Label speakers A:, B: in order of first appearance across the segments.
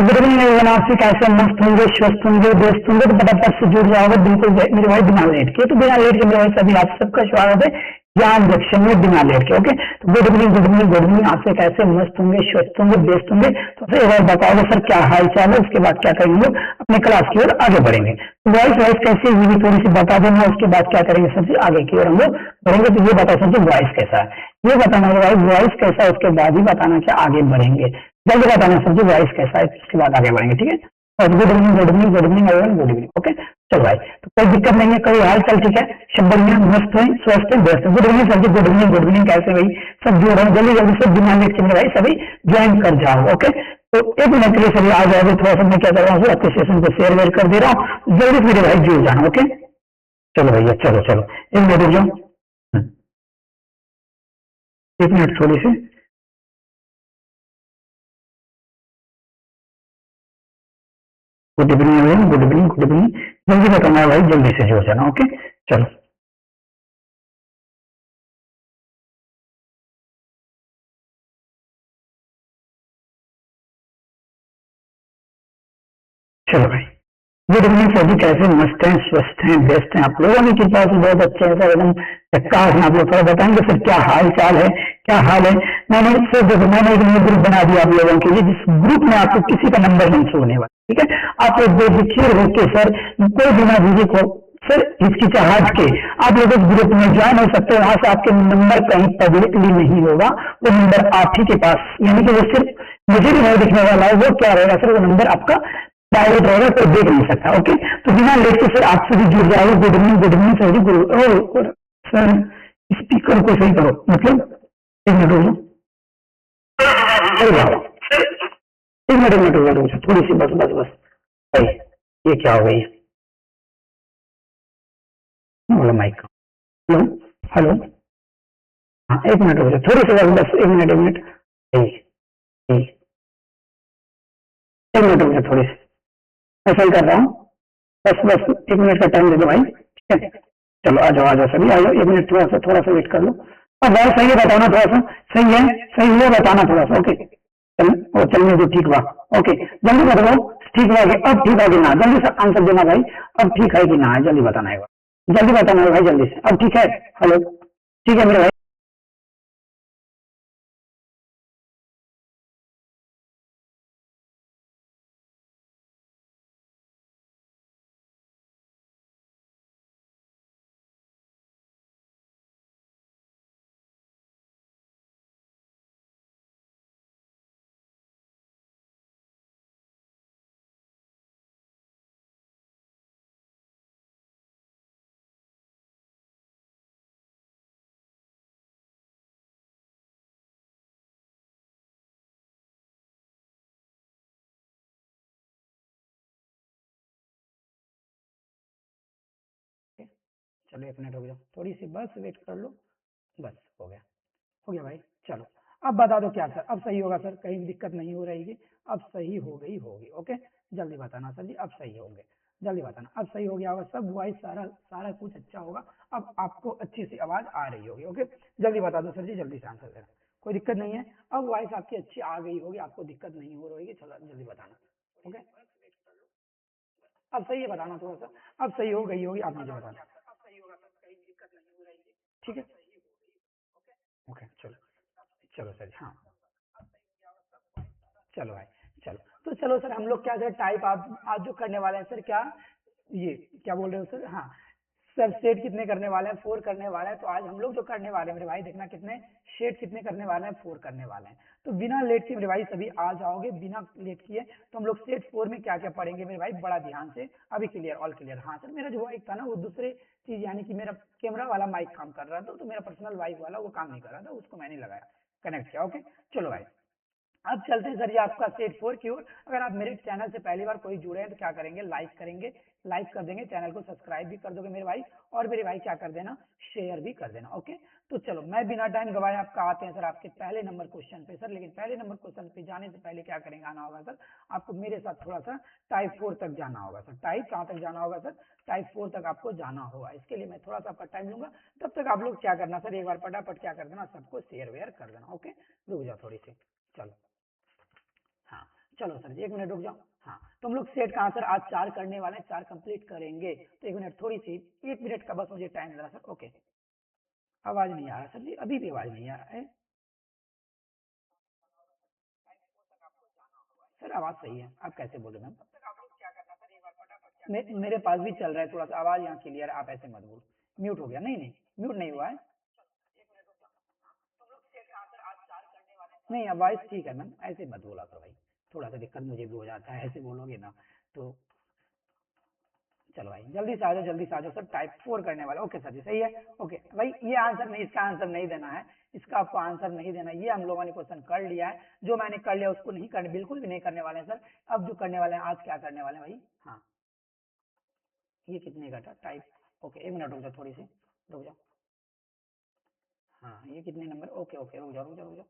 A: Good evening everyone, आपसे कैसे मस्त होंगे, स्वस्थ होंगे, व्यस्त होंगे तो फटाफट से जुड़ जाओगे बिल्कुल मेरे भाई बिना लेट के। तो बिना लेट के मेरे भाई सभी आप सबका स्वागत है ज्ञान जंक्शन में बिना लेट के। ओके, तो good evening good evening good evening, आपसे कैसे मस्त होंगे, स्वस्थ होंगे, व्यस्त होंगे। तो फिर एक बार बताओगे सर क्या हाल चाल है, उसके बाद क्या करेंगे लोग अपने क्लास की ओर आगे बढ़ेंगे। तो वॉइस वॉइस कैसे ये भी थोड़ी सी बता देना, उसके बाद क्या करेंगे सर जी आगे की ओर हम लोग बढ़ेंगे। तो ये बताओ सर जी वॉइस कैसा है, ये बताना है भाई वॉइस कैसा है, उसके बाद ही बताना क्या आगे बढ़ेंगे। जल्दी बताना सर जी वॉइस कैसा है, उसके बाद आगे बढ़ेंगे। ठीक है, और good evening good evening good evening everyone, good evening. Okay चलो भाई, तो कोई दिक्कत नहीं है, कोई हाल चाल ठीक है, सब बढ़िया मस्त है स्वस्थ है व्यस्त है। Good evening sir ji, good evening good evening, कैसे भाई सब जुड़ रहे हैं, जल्दी जल्दी से बिना लेट के मेरे भाई सभी ज्वाइन कर जाओ। ओके, तो एक मिनट के लिए सभी आ जाओगे, थोड़ा सा मैं क्या कर रहा हूँ आपके सेशन को शेयर वेयर कर दे रहा हूँ, जल्दी से मेरे भाई जुड़ जाना। ओके चलो भैया, चलो चलो एक मिनट रुक जाओ, एक मिनट थोड़ी सी। Good evening everyone, good evening good evening, जल्दी बताना भाई, जल्दी से जुड़ जाना। ओके चलो चलो भाई, गुड इवनिंग सर जी, कैसे मस्त हैं स्वस्थ हैं व्यस्त हैं, आप लोगों की कृपा से बहुत अच्छे हैं सर एकदम झक्कास हैं। आप लोग थोड़ा बताएंगे सर क्या हाल चाल है, क्या हाल है। मैंने सर देखो, मैंने एक नया ग्रुप बना दिया आप लोगों के लिए, जिस ग्रुप में आपको किसी का नंबर नहीं छोड़ने वाला। ठीक है, आप लोग बेफिक्र होके सर कोई बिना झिझक हो सर हिचकिचाहट के आप लोग इस ग्रुप में ज्वाइन हो सकते हैं। वहां से आपके नंबर कहीं पब्लिकली नहीं होगा, वो नंबर आप ही के पास, यानी कि वो सिर्फ मुझे भी नहीं दिखने वाला है। वो क्या रहेगा सर, वो नंबर आपका प्राइवेट रहेगा, कोई देख नहीं सकता। ओके, तो बिना लेट के सर आपसे भी जुड़ जाओगे। Good evening sir ji, good sir speaker को सही करो, मतलब एक मिनट रुको, एक मिनट रुको, थोड़ी सी बस बस बस भाई, ये क्या हो गई, बोलो माइक, हेलो हेलो, हाँ एक मिनट रुको, थोड़ी सी बस बस एक मिनट एक एक एक मिनट रुको, थोड़ी सी ऐसा ही कर रहा हूँ, बस बस एक मिनट का टाइम दे दो भाई। ठीक है, चलो आ जाओ सभी आ जाओ, एक मिनट थोड़ा सा वेट कर लो। अब भाई सही है बताना, थोड़ा सा सही है बताना थोड़ा सा। ओके चल, वो चलने दो, ठीक हुआ। ओके जल्दी बताओ, ठीक हुआ कि अब ठीक है कि ना, जल्दी से आंसर देना भाई, अब ठीक है कि ना है, जल्दी बताना है जल्दी बताना है भाई, जल्दी से अब ठीक है। हेलो, ठीक है मेरे भाई, चलो एक मिनट हो गया, थोड़ी सी बस वेट कर लो, बस हो गया भाई। चलो अब बता दो क्या सर, अब सही होगा सर, कहीं भी दिक्कत नहीं हो रही, अब सही हो गई होगी। ओके जल्दी बताना सर जी, अब सही होंगे, जल्दी बताना अब सही हो गया होगा, सब वॉइस सारा सारा कुछ अच्छा होगा, अब आपको अच्छी सी आवाज आ रही होगी। ओके जल्दी बता दो सर जी, जल्दी से आंसर देना, कोई दिक्कत नहीं है, अब वॉइस आपकी अच्छी आ गई होगी, आपको दिक्कत नहीं हो रही है। चलो जल्दी बताना। ओके अब सही है बताना थोड़ा सा, अब सही हो गई होगी, आप मुझे बताना। ठीक है, ओके चलो, चलो सर हाँ, चलो भाई, चलो तो चलो सर हम लोग क्या सर टाइप आज जो करने वाले हैं सर, क्या ये क्या बोल रहे हो सर, हाँ सर सेट कितने करने वाले हैं, 4 करने वाले हैं। तो आज हम लोग जो करने वाले हैं मेरे भाई, देखना कितने शेड कितने करने वाले हैं, 4 करने वाले हैं। तो बिना लेट के मेरे भाई सभी आ जाओगे, बिना लेट किए। तो हम लोग सेट 4 में क्या क्या पढ़ेंगे मेरे भाई, बड़ा ध्यान से अभी क्लियर, ऑल क्लियर। हाँ सर मेरा जो माइक था ना वो दूसरे चीज, यानी कि मेरा कैमरा वाला माइक काम कर रहा था, तो मेरा पर्सनल माइक वाला वो काम नहीं कर रहा था, उसको मैंने लगाया, कनेक्ट किया। ओके चलो भाई, अब चलते हैं सर ये आपका स्टेज 4 की ओर। अगर आप मेरे चैनल से पहली बार कोई जुड़े हैं तो क्या करेंगे, लाइक करेंगे, लाइक कर देंगे, चैनल को सब्सक्राइब भी कर दोगे मेरे भाई, और मेरे भाई क्या कर देना, शेयर भी कर देना। ओके तो चलो मैं बिना टाइम गवाए आपका आते हैं सर आपके पहले नंबर क्वेश्चन पे सर। लेकिन पहले नंबर क्वेश्चन पे जाने से पहले क्या करेंगे, आना होगा सर आपको मेरे साथ थोड़ा सा टाइप 4 तक जाना होगा सर। टाइप कहाँ तक जाना होगा सर, टाइप 4 तक आपको जाना होगा। इसके लिए मैं थोड़ा सा आपका टाइम लूंगा, तब तक आप लोग क्या करना सर, एक बार फटाफट क्या कर देना, सबको शेयर वेयर कर देना। ओके रुक जाओ थोड़ी सी, चलो हाँ चलो सर जी 1 मिनट रुक जाओ। हाँ, तो हम लोग सेट का आंसर आज 4 करने वाले हैं, 4 कंप्लीट करेंगे। तो 1 मिनट, थोड़ी सी 1 मिनट का बस मुझे टाइम देना सर। ओके, आवाज नहीं आ रहा सर जी, अभी भी आवाज नहीं आ रहा है सर। आवाज सही है, आप कैसे बोल रहे हो मैम? मेरे पास भी चल रहा है थोड़ा सा, आवाज यहाँ क्लियर है, आप ऐसे मत बोलो। म्यूट हो गया? नहीं नहीं, म्यूट नहीं हुआ है। नहीं, वॉइस ठीक है मैम, ऐसे मत बोला करो भाई, थोड़ा सा दिक्कत मुझे भी हो जाता है ऐसे बोलोगे ना तो। चलो भाई जल्दी से आ जाओ, जल्दी से आ जाओ सर, टाइप 4 करने वाला। ओके सर जी, सही है। ओके भाई, ये आंसर नहीं, इसका आंसर नहीं देना है, इसका आपको आंसर नहीं देना। ये हम लोगों ने क्वेश्चन कर लिया है, जो मैंने कर लिया उसको नहीं करने, बिल्कुल भी नहीं करने वाले हैं सर। अब जो करने वाले हैं आज, क्या करने वाले हैं भाई? हाँ, ये कितने का था टाइप? ओके 1 मिनट रुक जाओ, थोड़ी सी रुक जाओ। हाँ, ये कितने नंबर? ओके ओके, रुक जाओ रुक जाओ रुक जाओ।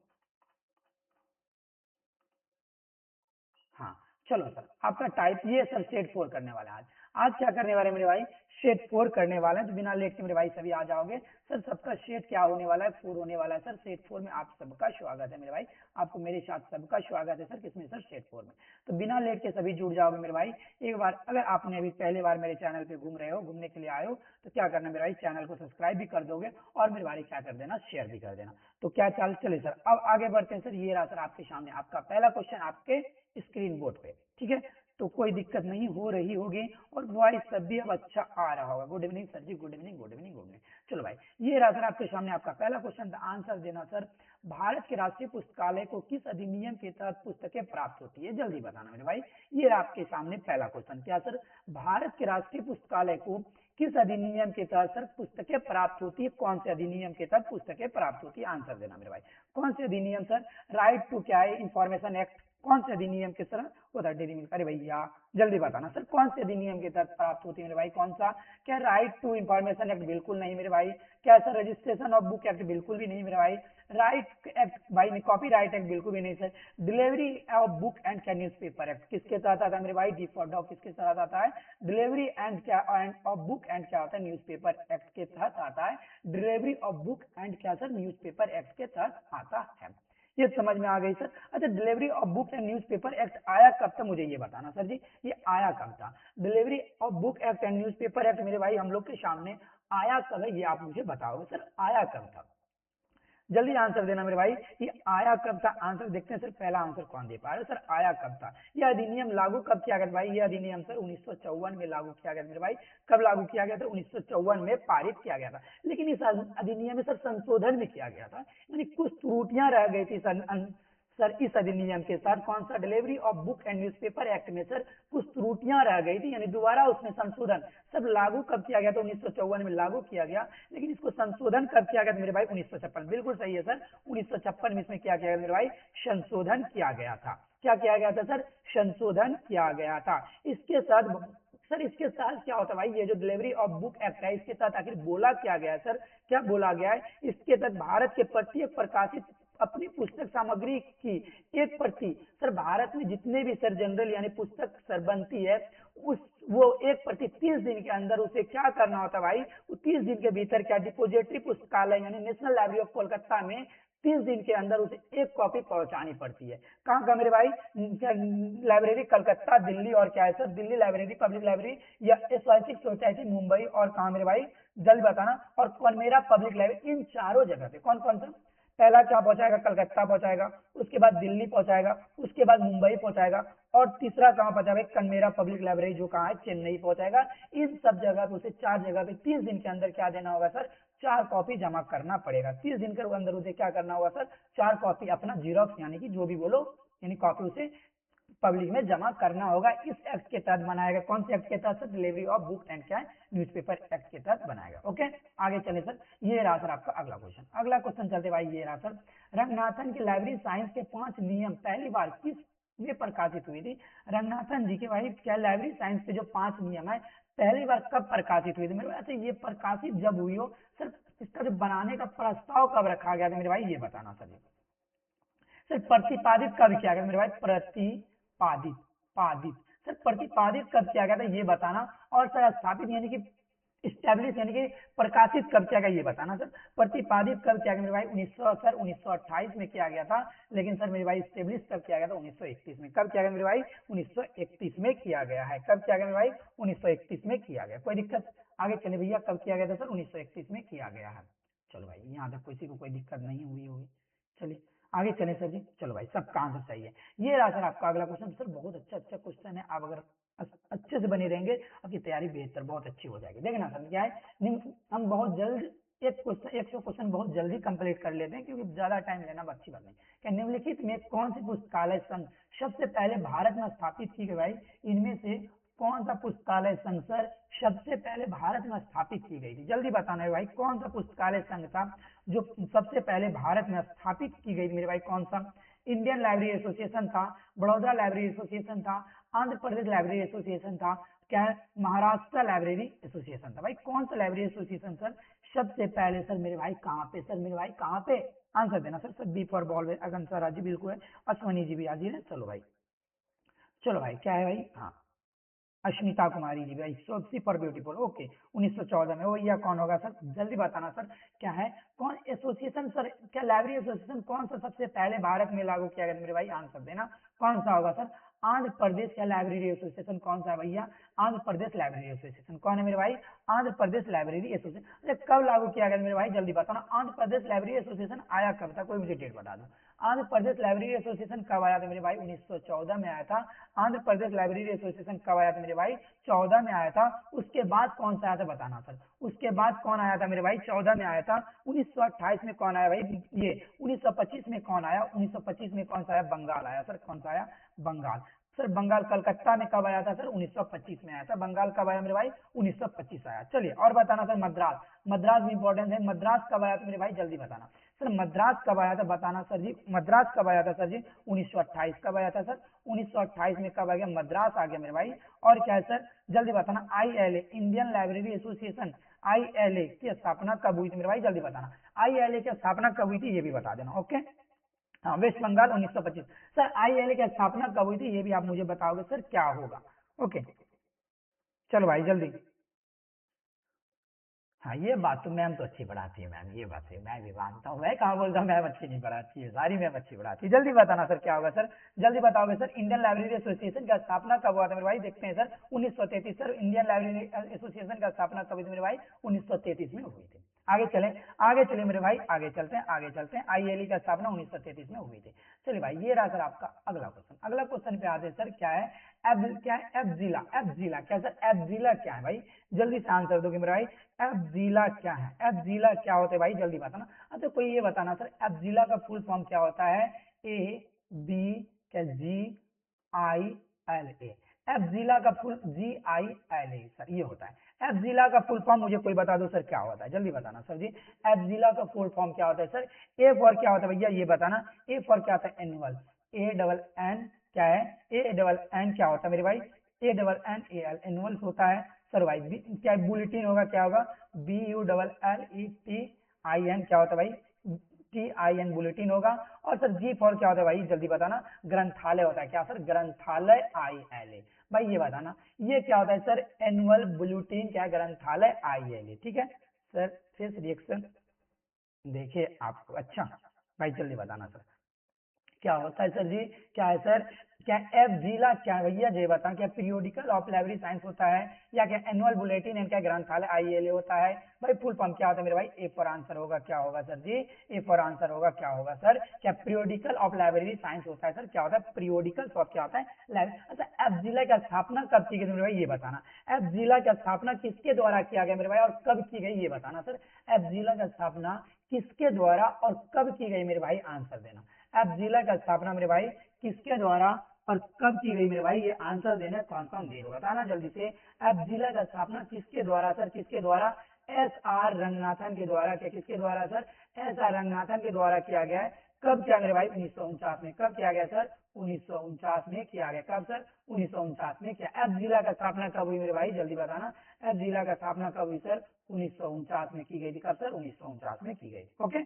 A: हाँ, चलो सर, आपका टाइप ये सर सेट 4 करने वाला है आज। आज क्या करने वाले हैं मेरे भाई? सेट 4 करने वाले हैं, तो बिना लेट के मेरे भाई सभी आ जाओगे। सर सबका सेट क्या होने वाला है? 4 होने वाला है सर। सेट 4 में आप सबका स्वागत है मेरे भाई, आपको मेरे साथ सबका स्वागत है सर। किसमें सर? सेट 4 में। तो बिना लेट के सभी जुड़ जाओगे मेरे भाई। एक बार अगर आपने अभी पहली बार मेरे चैनल पे घूम रहे हो, घूमने के लिए आए हो, तो क्या करना मेरे भाई, चैनल को सब्सक्राइब भी कर दोगे और मेरे भाई क्या कर देना, शेयर भी कर देना। तो क्या चाल चले सर, अब आगे बढ़ते हैं सर। ये रहा सर आपके सामने आपका पहला क्वेश्चन, आपके स्क्रीन बोर्ड पे, ठीक है। तो कोई दिक्कत नहीं हो रही होगी और वॉइस सब भी अब अच्छा आ रहा होगा। Good evening sir ji, good evening good evening good evening. चलो भाई, ये रहा सर आपके सामने आपका पहला क्वेश्चन, आंसर देना सर। भारत के राष्ट्रीय पुस्तकालय को किस अधिनियम के तहत पुस्तकें प्राप्त होती है? जल्दी बताना मेरे भाई। ये रहा आपके सामने पहला क्वेश्चन, क्या सर? भारत के राष्ट्रीय पुस्तकालय को किस अधिनियम के तहत सर पुस्तकें प्राप्त होती है? कौन से अधिनियम के तहत पुस्तकें प्राप्त होती है? आंसर देना मेरे भाई। कौन से अधिनियम सर? राइट टू क्या है, इंफॉर्मेशन एक्ट। कौन से अधिनियम के सर? वो था डेली मिल्क। अरे भैया जल्दी बताना सर, कौन से अधिनियम के तहत प्राप्त होती है मेरे भाई? कौन सा? क्या राइट टू इंफॉर्मेशन एक्ट? बिल्कुल नहीं मेरे भाई। क्या sir registration of book act? बिल्कुल भी नहीं मेरे भाई। राइट एक्ट भाई में कॉपी राइट एक्ट? बिल्कुल भी नहीं sir. Delivery of book and क्या न्यूज पेपर एक्ट किसके तहत आता है मेरे भाई? डी फॉर डॉग किसके तहत आता है? डिलीवरी एंड क्या एंड ऑफ बुक एंड क्या होता है? न्यूज पेपर एक्ट के तहत आता है। डिलीवरी ऑफ बुक एंड क्या सर? न्यूज पेपर एक्ट के तहत आता है। ये समझ में आ गई सर। अच्छा, delivery of book and newspaper act आया कब था, मुझे ये बताना सर जी, ये आया कब था? Delivery of book act and newspaper act मेरे भाई हम लोग के सामने आया कब है, ये आप मुझे बताओगे सर, आया कब था? जल्दी आंसर देना मेरे भाई, ये आया कब था? आंसर देखते हैं सर, पहला आंसर कौन दे पा रहे सर? आया कब था? यह अधिनियम लागू कब किया गया था भाई? ये अधिनियम सर 1954 में लागू किया गया था मेरे भाई। कब लागू किया गया था? 1954 में पारित किया गया था। लेकिन इस अधिनियम में सर संशोधन भी किया गया था, यानी कुछ त्रुटियां रह गई थी सर इस अधिनियम के साथ। कौन सा? Delivery of book and newspaper act में सर कुछ त्रुटियां रह गई थी, यानी दोबारा उसमें संशोधन। सब लागू कब किया गया था? 1954 में लागू किया गया, लेकिन इसको संशोधन कब किया गया था मेरे भाई? 1956। बिल्कुल सही है सर, 1956 में इसमें क्या किया गया मेरे भाई? संशोधन किया गया था। क्या किया गया था सर? संशोधन किया गया था। इसके साथ सर, इसके साथ क्या होता है भाई? ये जो डिलीवरी ऑफ बुक एक्ट है, इसके साथ आखिर बोला क्या गया है सर? क्या बोला गया है? इसके तहत भारत के प्रत्येक प्रकाशित अपनी पुस्तक सामग्री की एक प्रति सर, भारत में जितने भी सर जनरल यानी पुस्तक सर बनती है, उस वो एक प्रति 30 दिन के अंदर उसे क्या करना होता है भाई? 30 दिन के भीतर क्या डिपोजिटरी पुस्तकालय यानी नेशनल लाइब्रेरी ऑफ कोलकाता में 30 दिन के अंदर उसे एक कॉपी पहुंचानी पड़ती है। कहाँ का मेरे भाई? लाइब्रेरी कलकत्ता, दिल्ली और क्या है sir? Delhi library, public library या एसोसिएटिक सोसाइटी मुंबई, और कहाँ मेरे भाई? जल्दी बताना। और कौन मेरा पब्लिक लाइब्रेरी, इन चारों जगह पे कौन कौन सा? पहला क्या पहुंचाएगा? कलकत्ता पहुंचाएगा, उसके बाद दिल्ली पहुंचाएगा, उसके बाद मुंबई पहुंचाएगा, और तीसरा कहाँ पहुंचाएगा? कनमेरा पब्लिक लाइब्रेरी जो कहाँ है? चेन्नई पहुंचाएगा। इन सब जगह पे उसे 4 जगह पे 30 दिन के अंदर क्या देना होगा सर? 4 कॉपी जमा करना पड़ेगा। 30 दिन के अंदर उसे क्या करना होगा सर? 4 कॉपी अपना जीरोक्स यानी कि जो भी बोलो, यानी कॉपी उसे पब्लिक में जमा करना होगा। इस एक्ट के तहत बनाया गया। कौन से एक्ट के तहत sir? Delivery of book and क्या है? न्यूज़पेपर एक्ट के तहत बनाया गया। ओके, आगे चले सर। ये रहा सर आपका अगला क्वेश्चन। अगला क्वेश्चन चलते भाई, ये रहा सर, रंगनाथन की लाइब्रेरी साइंस के 5 नियम पहली बार किस में प्रकाशित हुई थी? रंगनाथन जी के भाई क्या लाइब्रेरी साइंस के जो 5 नियम है, पहली बार कब प्रकाशित हुई थी मेरे भाई? अच्छा, ये प्रकाशित जब हुई हो सर, इसका जो बनाने का प्रस्ताव कब रखा गया था मेरे भाई? ये बताना सर। सर प्रतिपादित कब किया गया मेरे भाई? प्रतिपादित, पादित सर, प्रतिपादित कब किया गया था ये बताना। और सर स्थापित यानी कि स्टैब्लिश यानी कि प्रकाशित कब किया गया ये बताना सर। प्रतिपादित कब किया गया मेरे भाई 1928 में किया गया था। लेकिन सर मेरे भाई स्टेब्लिश कब किया गया था 1931 में। कब किया गया मेरे भाई 1931 में किया गया है। कब किया गया मेरे भाई 1931 में किया गया। कोई दिक्कत? आगे चले भैया, कब किया गया था सर 1931 में किया गया है। चलो भाई यहाँ तक किसी को कोई दिक्कत नहीं हुई होगी। चलिए आगे चले सर जी। चलो भाई सबका आंसर सही है। ये रहा सर आपका अगला क्वेश्चन। सर बहुत अच्छा अच्छा क्वेश्चन है, आप अगर अच्छे से बने रहेंगे आपकी तैयारी बेहतर बहुत अच्छी हो जाएगी। देखना सर क्या है, हम बहुत जल्द एक क्वेश्चन 100 क्वेश्चन बहुत जल्दी कंप्लीट कर लेते हैं क्योंकि ज्यादा टाइम लेना अच्छी बात नहीं। क्या निम्नलिखित में कौन सी पुस्तकालय संघ सबसे पहले भारत में स्थापित की गई? भाई इनमें से कौन सा पुस्तकालय संघ सर सबसे पहले भारत में स्थापित की गई थी? जल्दी बताना है भाई, कौन सा पुस्तकालय संघ था जो सबसे पहले भारत में स्थापित की गई थी मेरे भाई? कौन सा? इंडियन लाइब्रेरी एसोसिएशन था, बड़ौदा लाइब्रेरी एसोसिएशन था, आंध्र प्रदेश लाइब्रेरी एसोसिएशन था, क्या है महाराष्ट्र लाइब्रेरी एसोसिएशन था? भाई कौन सा लाइब्रेरी एसोसिएशन सर सबसे पहले सर मेरे भाई कहाँ पे? सर मेरे भाई कहाँ पे? आंसर देना sir. Sir B for ball अगन सर राजी बिल्कुल है, अश्वनी जी भी हाजिर है। चलो भाई, चलो भाई क्या है भाई? हाँ अश्मिता कुमारी जी भाई, सुपर ब्यूटीफुल। ओके 1914 में। वो या कौन होगा सर? जल्दी बताना सर क्या है? कौन एसोसिएशन सर, क्या लाइब्रेरी एसोसिएशन कौन सा सबसे पहले भारत में लागू किया गया मेरे भाई? आंसर देना कौन सा होगा सर? आंध्र प्रदेश का लाइब्रेरी एसोसिएशन कौन सा है भैया? आंध्र प्रदेश लाइब्रेरी एसोसिएशन कौन है मेरे भाई? Andhra Pradesh library association. अरे कब लागू किया गया मेरे भाई? जल्दी बताना। आंध्र प्रदेश लाइब्रेरी एसोसिएशन आया कब था? कोई मुझे डेट बता दो। आंध्र प्रदेश लाइब्रेरी एसोसिएशन कब आया था मेरे भाई? 1914 में आया था। आंध्र प्रदेश लाइब्रेरी एसोसिएशन कब आया था मेरे भाई? 14 में आया था। उसके बाद कौन सा आया था बताना सर। उसके बाद कौन आया था मेरे भाई? 14 में आया था। 1928 में कौन आया भाई? ये 1925 में कौन आया? 1925 में कौन सा आया? बंगाल आया सर। कौन सा आया? बंगाल। सर बंगाल कलकत्ता में कब आया था सर? 1925 में आया था। बंगाल कब आया मेरे भाई? 1925 आया। चलिए और बताना सर। मद्रास, मद्रास भी इंपॉर्टेंट है। मद्रास कब आया था मेरे भाई? जल्दी बताना सर। मद्रास कब आया था बताना सर जी। मद्रास कब आया था सर जी? 1928 कब आया था सर? 1928 में कब आ गया? मद्रास आ गया मेरे भाई। और क्या है सर? जल्दी बताना। ILA Indian library association, ILA की स्थापना कब हुई थी मेरे भाई? जल्दी बताना। ILA की स्थापना कब हुई थी ये भी बता देना। ओके हाँ वेस्ट बंगाल 1925। सर ILA की स्थापना कब हुई थी ये भी आप मुझे बताओगे सर क्या होगा? ओके चलो भाई जल्दी। हाँ ये बात तो मैम तो अच्छी पढ़ाती है मैम, ये बात है मैं भी मानता हूँ। मैं कहाँ बोलता हूँ मैम अच्छी नहीं पढ़ाती है, सारी मैम अच्छी पढ़ाती है। जल्दी बताना सर क्या होगा सर? जल्दी बताओगे सर। इंडियन लाइब्रेरी एसोसिएशन का स्थापना कब हुआ था मेरे भाई? देखते हैं sir. 1933 sir Indian library association का स्थापना कब हुई थी मेरे भाई? 1933 में हुई थी। आगे चले, आगे चले मेरे भाई, आगे चलते हैं, आगे चलते हैं। ILA का स्थापना 1933 में हुई थी। चलिए भाई ये रहा सर आपका अगला क्वेश्चन। अगला क्वेश्चन पे आते हैं सर। क्या है? क्या है? एफजीला, एफजीला क्या सर? एफजीला क्या है भाई? जल्दी से आंसर दोगे मेरे भाई। एफजीला क्या है? एफजीला क्या होता है भाई? जल्दी बताना। अच्छा कोई ये बताना सर एफजीला का फुल फॉर्म क्या होता है? GILA। एफजीला का फुल GILA सर ये होता है। एफजीला का फुल फॉर्म मुझे कोई बता दो सर क्या होता है? जल्दी बताना सर जी। एफजीला का फुल फॉर्म क्या होता है सर? ए फॉर क्या होता है भैया ये बताना। ए फॉर क्या होता है? एनुअल। ANN क्या है? ANN क्या होता है मेरे भाई? ANNAL एनुअल होता है सर भाई। क्या बुलेटिन होगा? क्या होगा? BULLETIN क्या होता है भाई? TIN बुलेटिन होगा। और सर जी फॉर क्या होता है भाई? जल्दी बताना। ग्रंथालय होता है। क्या सर? ग्रंथालय ILA। भाई ये बताना ये क्या होता है सर? एनुअल बुलेटिन क्या है? ग्रंथालय ILA। ठीक है सर। फेस रिएक्शन देखिए आपको। अच्छा भाई जल्दी बताना सर क्या होता है सर जी? क्या है सर? क्या एफ जिला क्या है भैया ये बता। क्या पीरियोडिकल ऑफ लाइब्रेरी साइंस होता है या क्या एनुअल बुलेटिन एंड क्या ग्रंथालय ILA होता है? भाई फुल फॉर्म क्या होता है मेरे भाई? ए फॉर आंसर होगा। क्या होगा सर जी? ए फॉर आंसर होगा। क्या होगा सर? क्या पीरियोडिकल ऑफ लाइब्रेरी साइंस होता है सर? क्या होता है? पीरियोडिकल ऑफ क्या होता है? लाइब्रेरी। अच्छा एफ जिला की स्थापना कब की गई मेरे भाई? ये बताना। एफ जिला की स्थापना किसके द्वारा किया गया मेरे भाई और कब की गई? ये बताना सर। एफ जिला की स्थापना किसके द्वारा और कब की गई मेरे भाई? आंसर देना। एफजीला का स्थापना मेरे भाई किसके द्वारा और कब की गई मेरे भाई? ये आंसर देना। कौन दे बताना जल्दी से। एफजीला का स्थापना किसके द्वारा सर? किसके द्वारा? SR रंगनाथन के द्वारा। क्या किसके द्वारा सर? SR रंगनाथन के द्वारा किया गया है। कब किया मेरे भाई? 1949 में। कब किया गया सर? 1949 में किया गया। कब सर? 1949 में किया। एफ जिला का स्थापना कब हुई मेरे भाई? जल्दी बताना। एफ जिला का स्थापना कब हुई सर? 1949 में की गई थी। कब सर? 1949 में की गई। ओके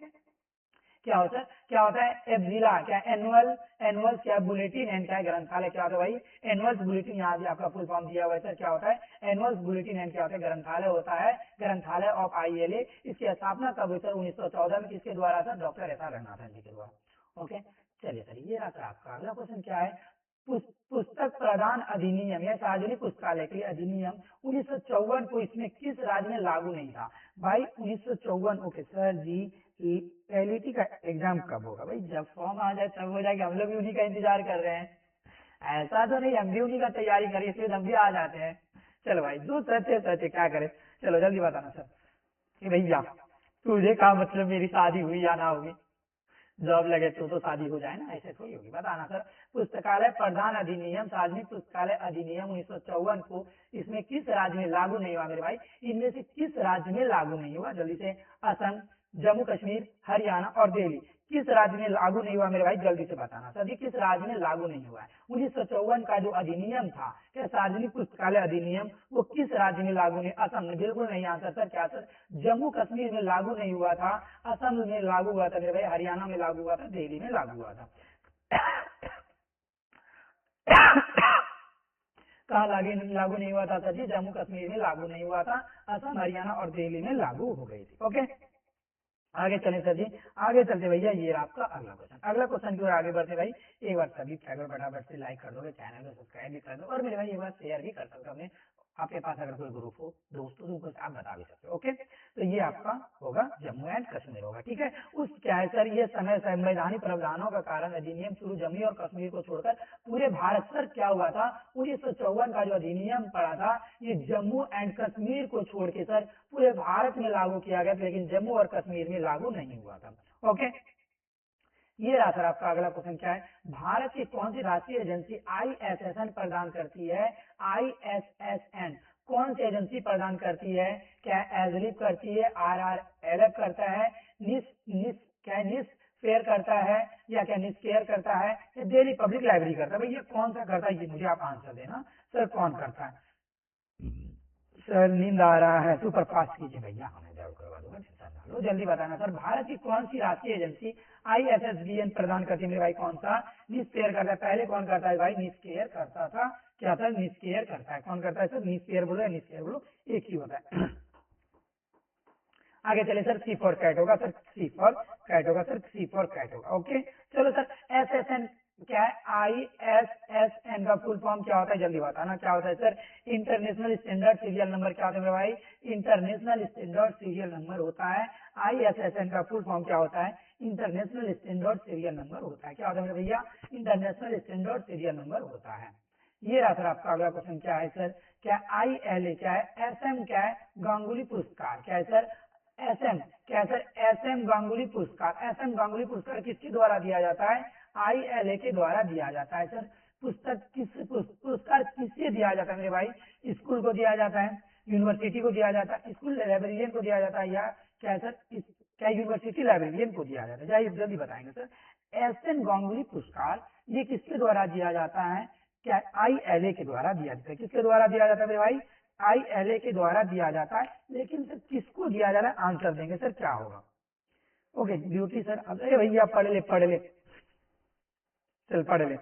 A: क्या होता है, क्या होता है एफजिला, क्या एनुअल, एनुअल क्या बुलेटिन एंड क्या ग्रंथालय, क्या होता है भाई एनुअल्स बुलेटिन, यहाँ भी आपका फुल फॉर्म दिया हुआ है सर, क्या होता है एनुअल्स बुलेटिन एंड क्या होता है ग्रंथालय होता है, ग्रंथालय ऑफ ILA। इसकी स्थापना कब हुई सर 1914 में, किसके द्वारा सर डॉक्टर SR रंगनाथन जी के द्वारा। ओके चलिए सर ये रहा सर आपका अगला क्वेश्चन क्या है, पुस्तक प्रदान अधिनियम या सार्वजनिक पुस्तकालय के लिए अधिनियम 1954 को इसमें किस राज्य में लागू नहीं था भाई 1954। ओके सर जी LET का एग्जाम कब होगा भाई, जब फॉर्म आ जाए तब हो जाएगा, हम लोग भी उन्हीं का इंतजार कर रहे हैं, ऐसा तो नहीं हम भी उन्हीं का तैयारी करें इसलिए हम भी आ जाते हैं। चलो भाई जो सच है सच है, क्या करें, चलो जल्दी बताना सर कि भैया तुझे का मतलब मेरी शादी हुई या ना हुई, जॉब लगे तो शादी हो जाए ना, ऐसे थोड़ी होगी, बताना सर। पुस्तकालय प्रदान अधिनियम सार्वजनिक पुस्तकालय अधिनियम 1954 को इसमें किस राज्य में लागू नहीं हुआ मेरे भाई, इनमें से किस राज्य में लागू नहीं हुआ, जल्दी से, असम, जम्मू कश्मीर, हरियाणा और दिल्ली, किस राज्य में लागू नहीं हुआ मेरे भाई, जल्दी से बताना सर जी किस राज्य में लागू नहीं हुआ है। 1954 का जो अधिनियम था क्या सार्वजनिक पुस्तकालय अधिनियम, वो किस राज्य में लागू नहीं, असम में, बिल्कुल नहीं आंसर सर, क्या सर जम्मू कश्मीर में लागू नहीं हुआ था, असम में लागू हुआ था मेरे भाई, हरियाणा में लागू हुआ था, दिल्ली में लागू हुआ था। कहाँ लागू नहीं हुआ था सर जी, जम्मू कश्मीर में लागू नहीं हुआ था, असम, हरियाणा और दिल्ली में लागू हो गई थी। ओके आगे चले सर जी, आगे चलते भैया, ये आपका अगला क्वेश्चन, अगला क्वेश्चन की ओर आगे बढ़ते भाई, एक बार सभी अगर फटाफट से लाइक कर दोगे, चैनल को सब्सक्राइब भी कर दो, और मेरे भाई एक बार शेयर भी कर सकते हो अपने, आपके पास अगर कोई ग्रुप हो दोस्तों तो आप बता भी सकते हो। ओके तो ये आपका होगा जम्मू एंड कश्मीर होगा, ठीक है। उस क्या है सर, ये समय संवैधानिक प्रावधानों का कारण अधिनियम शुरू जम्मू और कश्मीर को छोड़कर पूरे भारत सर क्या हुआ था, 1954 का जो अधिनियम पड़ा था ये जम्मू एंड कश्मीर को छोड़ के सर पूरे भारत में लागू किया गया, लेकिन जम्मू और कश्मीर में लागू नहीं हुआ था। ओके ये रहा सर आपका अगला क्वेश्चन क्या है, भारत की कौन सी राष्ट्रीय एजेंसी ISSN प्रदान करती है, ISSN कौन सी एजेंसी प्रदान करती है, क्या एजलिप करती है, RRLF करता है, निस निस क्या निस फेयर करता है, या क्या निस्केयर करता है, या दिल्ली पब्लिक लाइब्रेरी करता है, भैया कौन सा करता है ये मुझे आप आंसर देना सर, कौन करता है। सर नींद आ रहा है, सुपर फास्ट कीजिए भैया, हमें जरूर करवा दूंगा, टेंशन ना लो, जल्दी बताना सर, भारत की कौन सी राष्ट्रीय एजेंसी ISSBN प्रदान करती है मेरे भाई, कौन सा निस्केयर करता है, पहले कौन करता है भाई निस्केयर करता था, क्या सर निस्केयर करता है, कौन करता है सर निस्केयर बोलो या निस्केयर बोलो एक ही होता है। आगे चले सर, सी फॉर कैट होगा सर, सी फॉर कैट होगा सर, सी फॉर कैट होगा। ओके चलो सर, SSN क्या है, ISSN का फुल फॉर्म क्या होता है, जल्दी बताना क्या होता है sir, international standard serial number, क्या होता है मेरे भाई इंटरनेशनल स्टैंडर्ड सीरियल नंबर होता है। ISSN का फुल फॉर्म क्या होता है, इंटरनेशनल स्टैंडर्ड सीरियल नंबर होता है, क्या होता है मेरे भैया इंटरनेशनल स्टैंडर्ड सीरियल नंबर होता है। ये रहा सर आपका अगला क्वेश्चन क्या है सर, क्या ILA क्या है, SM क्या है, गांगुली पुरस्कार क्या है सर, SM क्या है सर, SM गांगुली पुरस्कार, SM गांगुली पुरस्कार किसके द्वारा दिया जाता है, ILA के द्वारा दिया जाता है सर। पुरस्कार किससे दिया जाता है मेरे भाई, स्कूल को दिया जाता है, यूनिवर्सिटी को दिया जाता है, स्कूल लाइब्रेरियन को दिया जाता है, या क्या है सर क्या यूनिवर्सिटी लाइब्रेरियन को दिया जाता है, जाइए जल्दी बताएंगे सर। SM गांगुली पुरस्कार ये किसके द्वारा दिया जाता है, क्या ILA के द्वारा दिया जाता है, किसके द्वारा दिया जाता है मेरे भाई ILA के द्वारा दिया जाता है, लेकिन सर किसको दिया जा रहा है आंसर देंगे सर क्या होगा। ओके ड्यूटी सर, अरे भैया पढ़ ले चल पढ़ ले,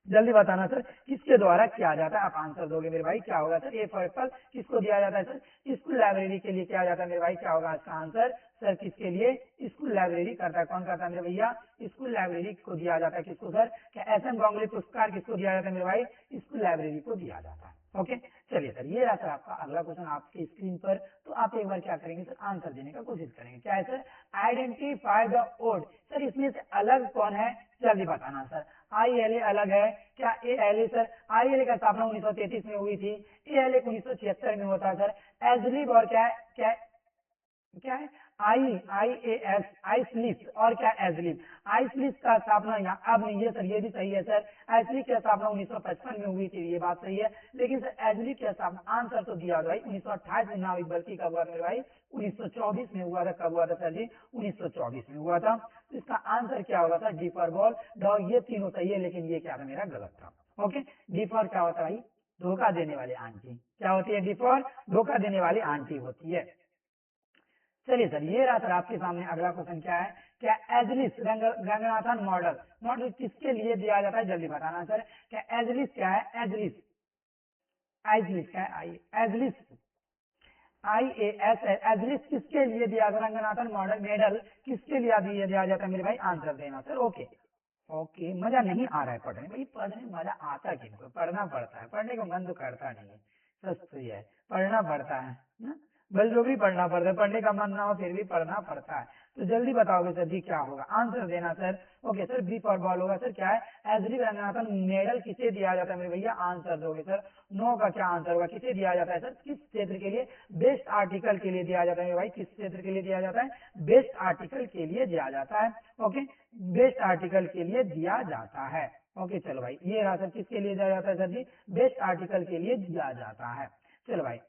A: जल्दी बताना सर किसके द्वारा किया जाता है, आप आंसर दोगे मेरे भाई क्या होगा सर, ए फॉर एप्पल किसको दिया जाता है सर, स्कूल लाइब्रेरी के लिए किया जाता है मेरे भाई, क्या होगा इसका आंसर सर, किसके लिए स्कूल लाइब्रेरी करता है, कौन करता है मेरे भैया स्कूल लाइब्रेरी को दिया जाता है, किसको सर, क्या SM गांगुली पुरस्कार किसको दिया जाता है मेरे भाई, स्कूल लाइब्रेरी को दिया जाता है। ओके चलिए सर, ये रहा सर आपका अगला क्वेश्चन आपकी स्क्रीन पर, तो आप एक बार क्या करेंगे सर आंसर देने का कोशिश करेंगे, क्या है sir, identify the odd, sir इसमें से अलग कौन है, जल्दी बताना सर। ILA अलग है क्या, ALA सर, ILA का स्थापना 1933 में हुई थी, ALA 1976 में होता है सर, एजलिब और क्या है, क्या है IAS आइसलिप और क्या एजलिप, आइसलिप का स्थापना यहाँ अब नहीं है सर, ये भी सही है सर, आइसलिप की स्थापना 1955 में हुई थी, ये बात सही है, लेकिन सर एजलिप की स्थापना आंसर तो दिया भाई 1928 में ना हुई, बल्कि कब हुआ मेरे भाई 1924 में हुआ था, कब हुआ था सर जी 1924 में हुआ था। तो इसका आंसर क्या होगा sir, D for ball, dog, ये तीनों सही है, लेकिन ये क्या था मेरा गलत था। ओके डी फॉर क्या होता है भाई, धोखा देने वाली आंटी, क्या होती है डी फॉर, धोखा देने वाली आंटी होती है। चलिए सर, ये रहा सर आपके सामने अगला क्वेश्चन क्या है, क्या एजलिस रंगनाथन मॉडल मॉडल किसके लिए दिया जाता है, जल्दी बताना सर। क्या एजलिस क्या है, एजलिस, एजलिस क्या है, आई एजलिस, IAS एजलिस किसके लिए दिया जाता है, रंगनाथन मॉडल मेडल किसके लिए दिया जाता है मेरे भाई, आंसर देना सर। ओके ओके, मजा नहीं आ रहा है पढ़ने में, पढ़ने में मजा आता किनको, पढ़ना पड़ता है, पढ़ने का मन तो करता नहीं है, सच तो ये है, पढ़ना पड़ता है ना, बस जो भी पढ़ना पड़ता है, पढ़ने का मन ना हो फिर भी पढ़ना पड़ता है। तो जल्दी बताओगे सर जी क्या होगा, आंसर देना sir. Okay sir, B for ball होगा सर, क्या है, एजरी रंगनाथन मेडल किसे दिया जाता है मेरे भैया, आंसर दोगे सर। नो का क्या आंसर होगा, किसे दिया जाता है सर, किस क्षेत्र के लिए, बेस्ट आर्टिकल के लिए दिया जाता है मेरे भाई, किस क्षेत्र के लिए दिया जाता है, बेस्ट आर्टिकल के लिए दिया जाता है। ओके, बेस्ट आर्टिकल के लिए दिया जाता है। ओके चलो भाई, ये रहा सर, किसके लिए दिया जाता है सर जी, बेस्ट आर्टिकल के लिए दिया जाता है। चलो भाई,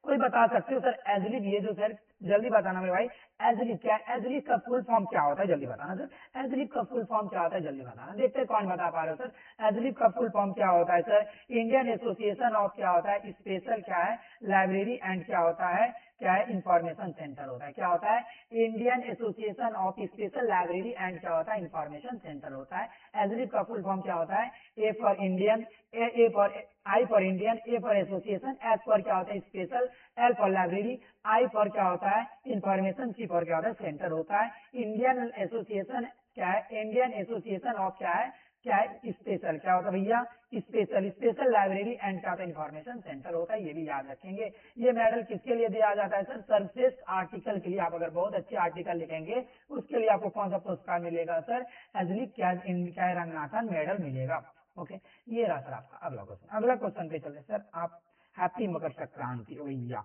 A: कोई बता सकते हो सर एजलिब, ये जो सर जल्दी बताना मेरे भाई, एजलिब क्या है, एजलिब का फुल फॉर्म क्या होता है, जल्दी बताना सर। एजलिब का फुल फॉर्म क्या होता है, जल्दी बताना, देखते हैं कौन बता पा रहे हो सर। एजलिब का फुल फॉर्म क्या होता है सर, इंडियन एसोसिएशन ऑफ क्या होता है, स्पेशल क्या है, लाइब्रेरी एंड क्या होता है, क्या है, इंफॉर्मेशन सेंटर होता है, क्या होता है, Indian association of special library and क्या होता है, इंफॉर्मेशन सेंटर होता है। एजलिब का फुल फॉर्म क्या होता है, A for Indian, A for, I for Indian, A for association, S for क्या होता है, special, L for library, I for क्या होता है, इंफॉर्मेशन, सी फॉर क्या होता है, सेंटर होता है। इंडियन एसोसिएशन क्या है, इंडियन एसोसिएशन ऑफ क्या है स्पेशल, क्या होता है भैया, स्पेशल, स्पेशल लाइब्रेरी एंड क्या होता है, इंफॉर्मेशन सेंटर होता है, ये भी याद रखेंगे। ये मेडल किसके लिए दिया जाता है सर, सर्वश्रेष्ठ आर्टिकल के लिए, आप अगर बहुत अच्छे आर्टिकल लिखेंगे उसके लिए आपको कौन सा पुरस्कार मिलेगा सर, एजली क्या रंगनाथन मेडल मिलेगा। ओके, ये रहा सर आपका अगला क्वेश्चन, अगला क्वेश्चन पे चलते सर आप, हैप्पी मकर संक्रांति भैया,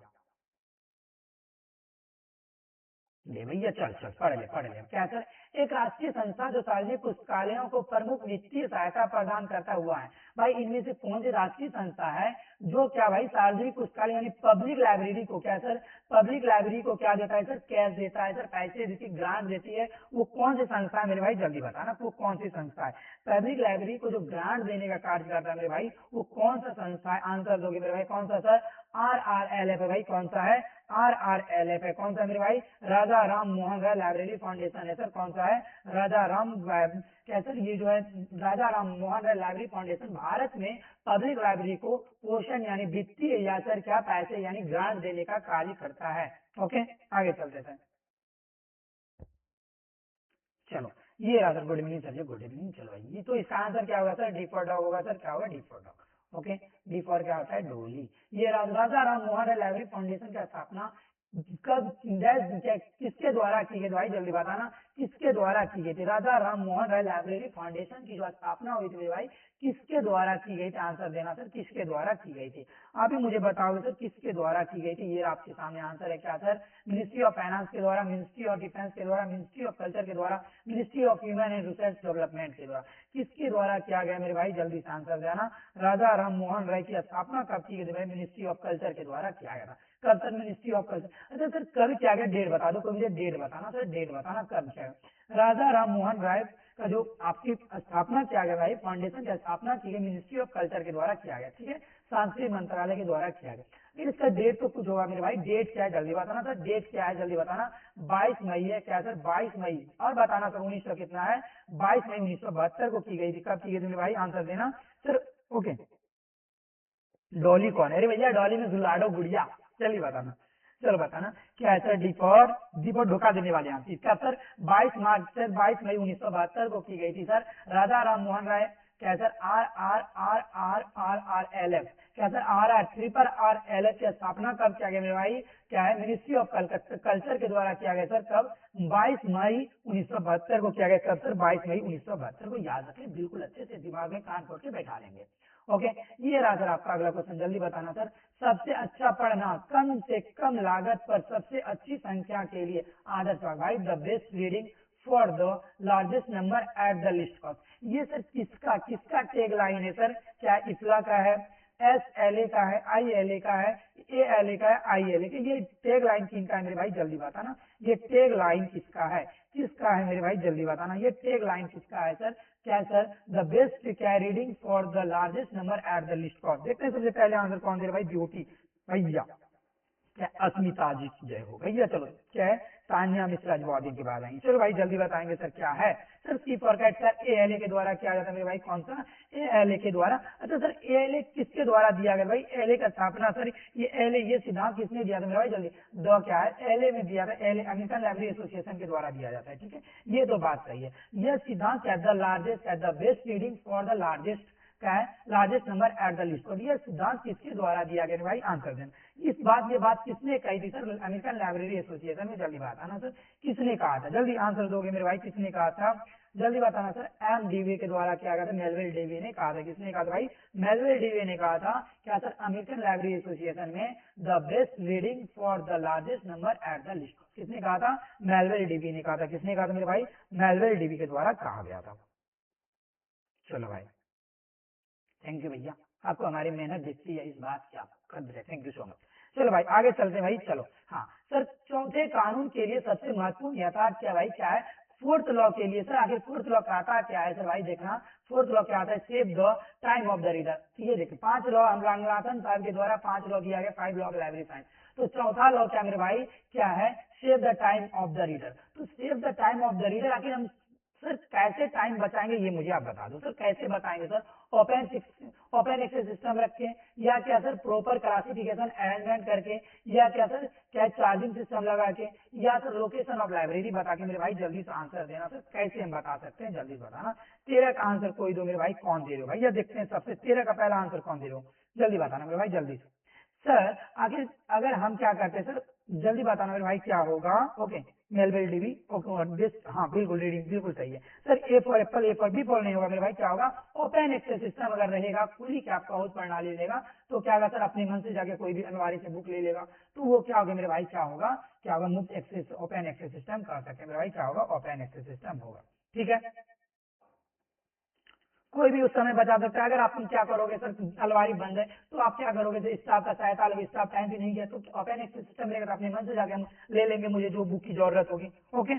A: ले भैया चल चल पढ़ ले क्या सर, एक राष्ट्रीय संस्था जो सार्वजनिक पुस्तकालयों को प्रमुख वित्तीय सहायता प्रदान करता हुआ है, भाई इनमें से कौन सी राष्ट्रीय संस्था है जो क्या भाई सार्वजनिक पुस्तकालय यानी पब्लिक लाइब्रेरी को क्या सर, पब्लिक लाइब्रेरी को क्या देता है सर, कैश देता है सर, पैसे देती है, ग्रांट देती है, वो कौन सी संस्था है मेरे भाई, जल्दी बताना वो कौन सी संस्था है, पब्लिक लाइब्रेरी को जो ग्रांट देने का कार्य करता है मेरे भाई, वो कौन सा संस्था है, आंसर दोगे मेरे भाई, कौन सा सर, RRLF है भाई, कौन सा है, RRLF है, कौन सा मेरे भाई, राजा राम मोहन राय लाइब्रेरी फाउंडेशन है सर, कौन सा है, राजा राम क्या सर, ये जो है राजा राम मोहन राय लाइब्रेरी फाउंडेशन भारत में पब्लिक लाइब्रेरी को पोषण यानी वित्तीय या सर क्या पैसे यानी ग्रांट देने का कार्य करता है। ओके, आगे चलते सर, चलो ये रहा सर, गुड इवनिंग सर, ये गुड इवनिंग, चलो भाई, ये तो इसका आंसर क्या होगा सर, डी फॉर डॉग होगा सर, क्या होगा, D for dog. Okay, D for क्या होता है, डोली। ये राजा राम मोहन राय लाइब्रेरी फाउंडेशन की स्थापना कब, किसके द्वारा की गई, भाई जल्दी बताना, किसके द्वारा की गई थी, राजा राम मोहन राय लाइब्रेरी फाउंडेशन की जो स्थापना हुई थी भाई, किसके द्वारा की गई थी, आंसर देना सर, किसके द्वारा की गई थी, आप ही मुझे बताओगे सर किसके द्वारा की गई थी, ये आपके सामने आंसर है, क्या सर, मिनिस्ट्री ऑफ फाइनेंस के द्वारा, मिनिस्ट्री ऑफ डिफेंस के द्वारा, मिनिस्ट्री ऑफ कल्चर के द्वारा, ministry of human and research development के द्वारा, किसके द्वारा किया गया मेरे भाई, जल्दी से आंसर देना। राजा राम मोहन राय की स्थापना कब की गई, मिनिस्ट्री ऑफ कल्चर के द्वारा किया गया था, कब सर, मिनिस्ट्री ऑफ कल्चर, अच्छा सर कब किया गया, डेट बता दो, कोई मुझे डेट बताना सर, डेट बताना कब किया गया, राजा राम मोहन राय का जो आपकी स्थापना किया गया भाई, फाउंडेशन की स्थापना की गई मिनिस्ट्री ऑफ कल्चर के द्वारा किया गया, ठीक है, सांस्कृतिक मंत्रालय के द्वारा किया गया, लेकिन इसका डेट तो कुछ होगा मेरे भाई, डेट क्या है जल्दी बताना सर, डेट क्या है जल्दी बताना, 22 मई है, क्या सर 22 मई, और बताना सर 1900 कितना है, 22 मई 1972 को की गई थी, कब की गई थी मेरे भाई, आंसर देना सर। ओके, डॉली कौन है, अरे भैया डॉली में जुलाडो गुड़िया, चलिए बताना, चलो बताना क्या है सर, डी फॉर धोखा देने वाले यहाँ इसका सर 22 मार्च सर, 22 मई 1972 को की गई थी सर, राजा राम मोहन राय, क्या सर, RRRRRRLF, क्या सर, RR की स्थापना कब किया गया मेरे भाई, क्या है, मिनिस्ट्री ऑफ कल्चर के द्वारा किया गया सर, कब, 22 मई 1972 को किया गया, कब सर, 22 मई 1972 को, याद रखें बिल्कुल अच्छे से, दिमाग में कान खोल के बैठा लेंगे। ओके, ये रहा सर आपका अगला क्वेश्चन, जल्दी बताना सर, सबसे अच्छा पढ़ना कम से कम लागत पर सबसे अच्छी संख्या के लिए आदर्श भाई, the best reading for the largest number at the list cost, ये सर किसका किसका टेग लाइन है सर, क्या इफ्ला का है, SLA का है, ILA का है, ALA का है, ILA का, ये टेग लाइन किनका है मेरे भाई, जल्दी बताना, ये टेग लाइन किसका है, किसका है मेरे भाई, जल्दी बताना, ये टेग लाइन किसका है सर, क्या सर, द बेस्ट क्या reading for the largest number at the list cost, देखते हैं सबसे पहले आंसर कौन दे रहा भाई, ब्यूटी भैया, क्या अस्मिता जी की जय हो भैया। चलो क्या है, तानिया मिश्रा जी बहुत दिन के बाद आई। चलो भाई जल्दी बताएंगे सर क्या है। Sir C for cat sir ALA के द्वारा क्या जाता है मेरे भाई, कौन सा, ALA के द्वारा। अच्छा सर ALA किसके द्वारा दिया गया भाई, ALA का स्थापना सर ये ALA ये सिद्धांत किसने दिया था मेरे भाई, जल्दी द क्या है, ALA में दिया था, ALA अमेरिकन लाइब्रेरी एसोसिएशन के द्वारा दिया जाता है। ठीक है, ये तो बात सही है। यह सिद्धांत क्या, the largest the best reading for the largest क्या है, largest number at the list. और यह सिद्धांत किसके द्वारा दिया गया भाई, आंसर देना। ये बात किसने कही थी सर, अमेरिकन लाइब्रेरी एसोसिएशन में। जल्दी बात आना सर, किसने कहा था, जल्दी आंसर दोगे मेरे भाई, किसने कहा था, जल्दी बताना सर। MDV के द्वारा किया गया था, मेलविल डेवी ने कहा था। किसने कहा था भाई, मेलविल डेवी ने कहा था। क्या सर, अमेरिकन लाइब्रेरी एसोसिएशन में the best reading for the largest number at the list, किसने कहा था, मेलविल डेवी ने कहा था। किसने कहा था मेरे भाई, मेलविल डेवी के द्वारा कहा गया था। चलो भाई, थैंक यू भैया, आपको हमारी मेहनत दिखती है इस बात की, आपको कद्र है, थैंक यू सो मच। चलो भाई आगे चलते हैं भाई, चलो हाँ सर, चौथे कानून के लिए सबसे महत्वपूर्ण यथार्थ क्या भाई, क्या है, फोर्थ लॉ के लिए सर, आखिर फोर्थ लॉ कहता क्या है सर भाई, देखना फोर्थ लॉ क्या आता है, save the time of the reader. ये देखिए 5 लॉ रंगनाथन साहब के द्वारा 5 लॉ दिया गया, 5 लॉ ऑफ लाइब्रेरी साइंस। तो चौथा लॉ क्या मेरे भाई, क्या है, save the time of the reader. तो save the time of the reader, आखिर हम सर कैसे टाइम बचाएंगे, ये मुझे आप बता दो सर, कैसे बताएंगे सर, ओपन एक्सेस सिस्टम रख के, या क्या सर प्रॉपर क्लासिफिकेशन अरेंजमेंट करके, या क्या सर क्या चार्जिंग सिस्टम लगा के, या सर लोकेशन ऑफ लाइब्रेरी बता के। मेरे भाई जल्दी से आंसर देना सर, कैसे हम बता सकते हैं, जल्दी बताना। 13 का आंसर कोई दो मेरे भाई, कौन दे रहे हो भैया, देखते हैं सबसे 13 का पहला आंसर कौन दे रहे हो, जल्दी बताना मेरे भाई, जल्दी से सर। आखिर अगर हम क्या करते हैं सर, जल्दी बताना मेरे भाई क्या होगा, ओके मेलविल डीवी, ओके हाँ बिल्कुल, रीडिंग बिल्कुल सही है sir. A for apple, A for B for नहीं होगा मेरे भाई, क्या होगा, ओपन एक्सेस सिस्टम अगर रहेगा, खुली क्या आपका हाउस प्रणाली लेगा, तो क्या होगा सर, अपने मन से जाके कोई भी अनवारी से बुक ले लेगा, तो वो क्या होगा मेरे भाई, क्या होगा, क्या होगा, मुफ्त एक्सेस ओपन एक्सेस सिस्टम कर सकते हैं मेरे भाई, क्या होगा, ओपन एक्सेस सिस्टम होगा। ठीक है, कोई भी उस समय बचा सकता है। अगर आप क्या करोगे सर, अलमारी बंद है तो आप क्या करोगे, जो स्टाफ का सहायता लोगे, स्टाफ टाइम पे नहीं गया तो ओपन एक्सेस सिस्टम रहेगा, तो अपने मन से जाके हम ले लेंगे मुझे जो बुक की जरूरत होगी। ओके,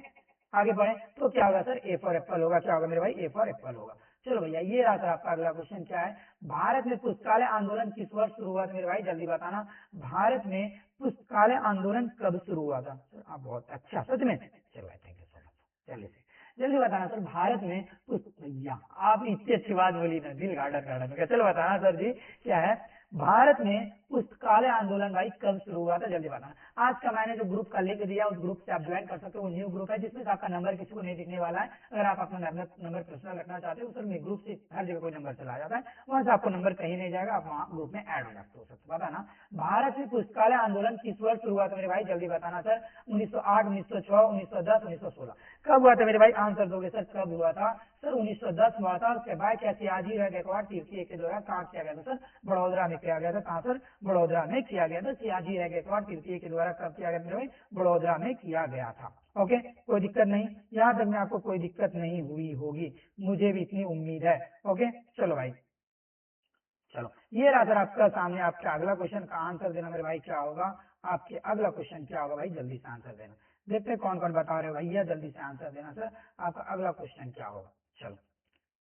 A: आगे बढ़े तो क्या होगा सर, ए फॉर एप्पल होगा, क्या होगा मेरे भाई, ए फॉर एप्पल होगा। चलो भैया, ये रहा सर आपका अगला क्वेश्चन, क्या है, भारत में पुस्तकालय आंदोलन किस वर्ष शुरू हुआ था मेरे भाई, जल्दी बताना। भारत में पुस्तकालय आंदोलन कब शुरू हुआ था सर, आप बहुत अच्छा, सच में, चलो भाई थैंक यू सो मच। चलिए जल्दी बताना सर, भारत में भैया आप इतनी अच्छी बात बोली ना, दिल गार्डन गार्डन हो गया। चलो बताना सर जी, क्या है, भारत में पुस्तकालय आंदोलन भाई कब शुरू हुआ था, जल्दी बताना। आज का मैंने जो ग्रुप का लिंक दिया, उस ग्रुप से आप ज्वाइन कर सकते हो, वो न्यू ग्रुप है जिसमें आपका नंबर किसी को नहीं दिखने वाला है। अगर आप अपना नंबर पर्सनल रखना चाहते हो, सर में ग्रुप से हर जगह कोई नंबर चला जाता है, वहां से आपको नंबर कहीं नहीं जाएगा, आप वहाँ ग्रुप में ऐड हो सकते हो। सबसे बताना, भारत में पुस्तकालय आंदोलन किस वर्ष शुरू हुआ था मेरे भाई, जल्दी बताना सर। 1908, 1906, 1910, 1916, कब हुआ था मेरे भाई, आंसर दोगे सर, कब हुआ था सर, 1910 हुआ था। उसके बाद क्या, सियाजी रह गायकवाड़ तृतीय के द्वारा कहाँ किया गया था सर, बड़ौदा में किया गया था। कहाँ सर, बड़ौदा में किया गया था, सियाजी रह गायकवाड़ तृतीय के द्वारा कब किया गया मेरे भाई, बड़ौदा में किया गया था। ओके, कोई दिक्कत नहीं, यहाँ तक में आपको कोई दिक्कत नहीं हुई होगी, मुझे भी इतनी उम्मीद है। ओके चलो भाई, चलो ये रहा सर आपका सामने, आपका अगला क्वेश्चन का आंसर देना मेरे भाई, क्या होगा आपके अगला क्वेश्चन, क्या होगा भाई, जल्दी से आंसर देना। देखते हैं कौन कौन बता रहे हो भैया, जल्दी से आंसर देना सर, आपका अगला क्वेश्चन क्या होगा। चलो